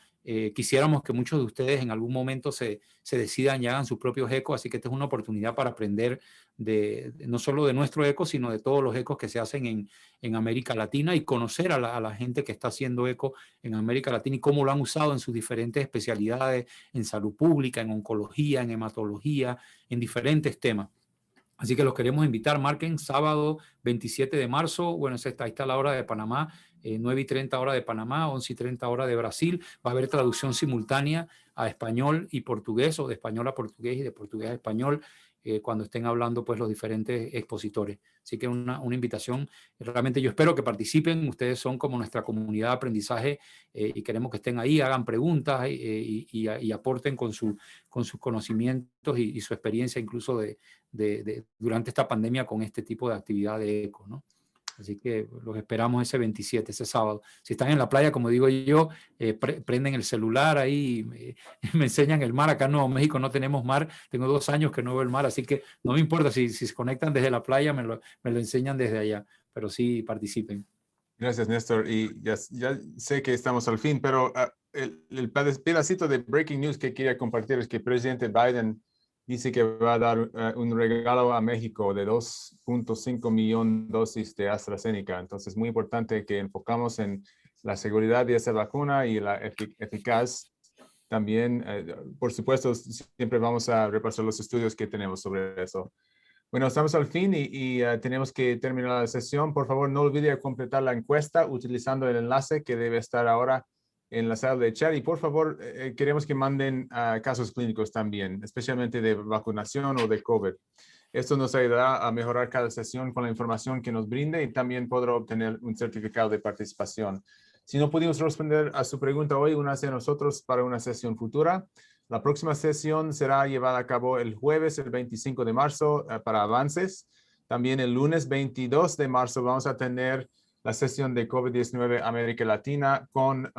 Quisiéramos que muchos de ustedes en algún momento se decidan y hagan sus propios ecos, así que esta es una oportunidad para aprender no solo de nuestro eco, sino de todos los ecos que se hacen en América Latina, y conocer a la gente que está haciendo eco en América Latina y cómo lo han usado en sus diferentes especialidades, en salud pública, en oncología, en hematología, en diferentes temas. Así que los queremos invitar. Marquen sábado 27 de marzo. Bueno, ahí está la hora de Panamá, 9:30 hora de Panamá, 11:30 hora de Brasil. Va a haber traducción simultánea a español y portugués, o de español a portugués y de portugués a español. cuando estén hablando pues los diferentes expositores. Así que una invitación. Realmente yo espero que participen. Ustedes son como nuestra comunidad de aprendizaje y queremos que estén ahí, hagan preguntas y aporten con sus conocimientos y su experiencia incluso durante esta pandemia con este tipo de actividad de ECO, ¿no? Así que los esperamos ese 27, ese sábado. Si están en la playa, como digo yo, prenden el celular ahí, me enseñan el mar. Acá en Nuevo México no tenemos mar. Tengo 2 años que no veo el mar, así que no me importa si se conectan desde la playa, me lo enseñan desde allá. Pero sí participen. Gracias, Néstor. Y ya sé que estamos al fin, pero el pedacito de breaking news que quería compartir es que el presidente Biden dice que va a dar un regalo a México de 2.5 millones de dosis de AstraZeneca. Entonces, muy importante que enfocamos en la seguridad de esa vacuna y la eficaz. También, por supuesto, siempre vamos a repasar los estudios que tenemos sobre eso. Bueno, estamos al fin y tenemos que terminar la sesión. Por favor, no olvide completar la encuesta utilizando el enlace que debe estar ahora en la sala de chat. Y por favor, queremos que manden casos clínicos también, especialmente de vacunación o de COVID. Esto nos ayudará a mejorar cada sesión con la información que nos brinde y también podrá obtener un certificado de participación. Si no pudimos responder a su pregunta hoy, únase a nosotros para una sesión futura. La próxima sesión será llevada a cabo el jueves, el 25 de marzo, para avances. También el lunes 22 de marzo vamos a tener la sesión de COVID-19 América Latina con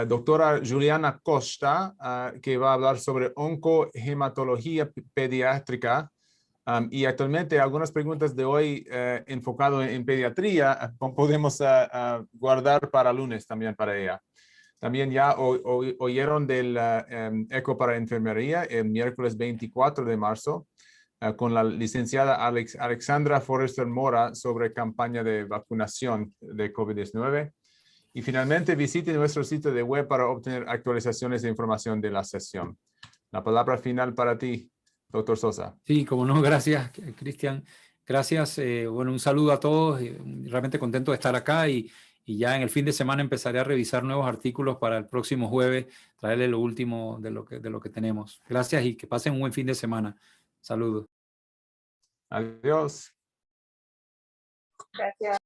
doctora Juliana Costa, que va a hablar sobre oncohematología pediátrica. Y actualmente algunas preguntas de hoy enfocado en pediatría podemos guardar para lunes también para ella. También ya oyeron del ECO para enfermería el miércoles 24 de marzo con la licenciada Alexandra Forrester Mora sobre campaña de vacunación de COVID-19. Y finalmente visite nuestro sitio de web para obtener actualizaciones de información de la sesión. La palabra final para ti, doctor Sosa. Sí, como no, gracias, Cristian. Gracias. Bueno, un saludo a todos. Realmente contento de estar acá y ya en el fin de semana empezaré a revisar nuevos artículos para el próximo jueves, traerle lo último de lo que tenemos. Gracias y que pasen un buen fin de semana. Saludos. Adiós. Gracias.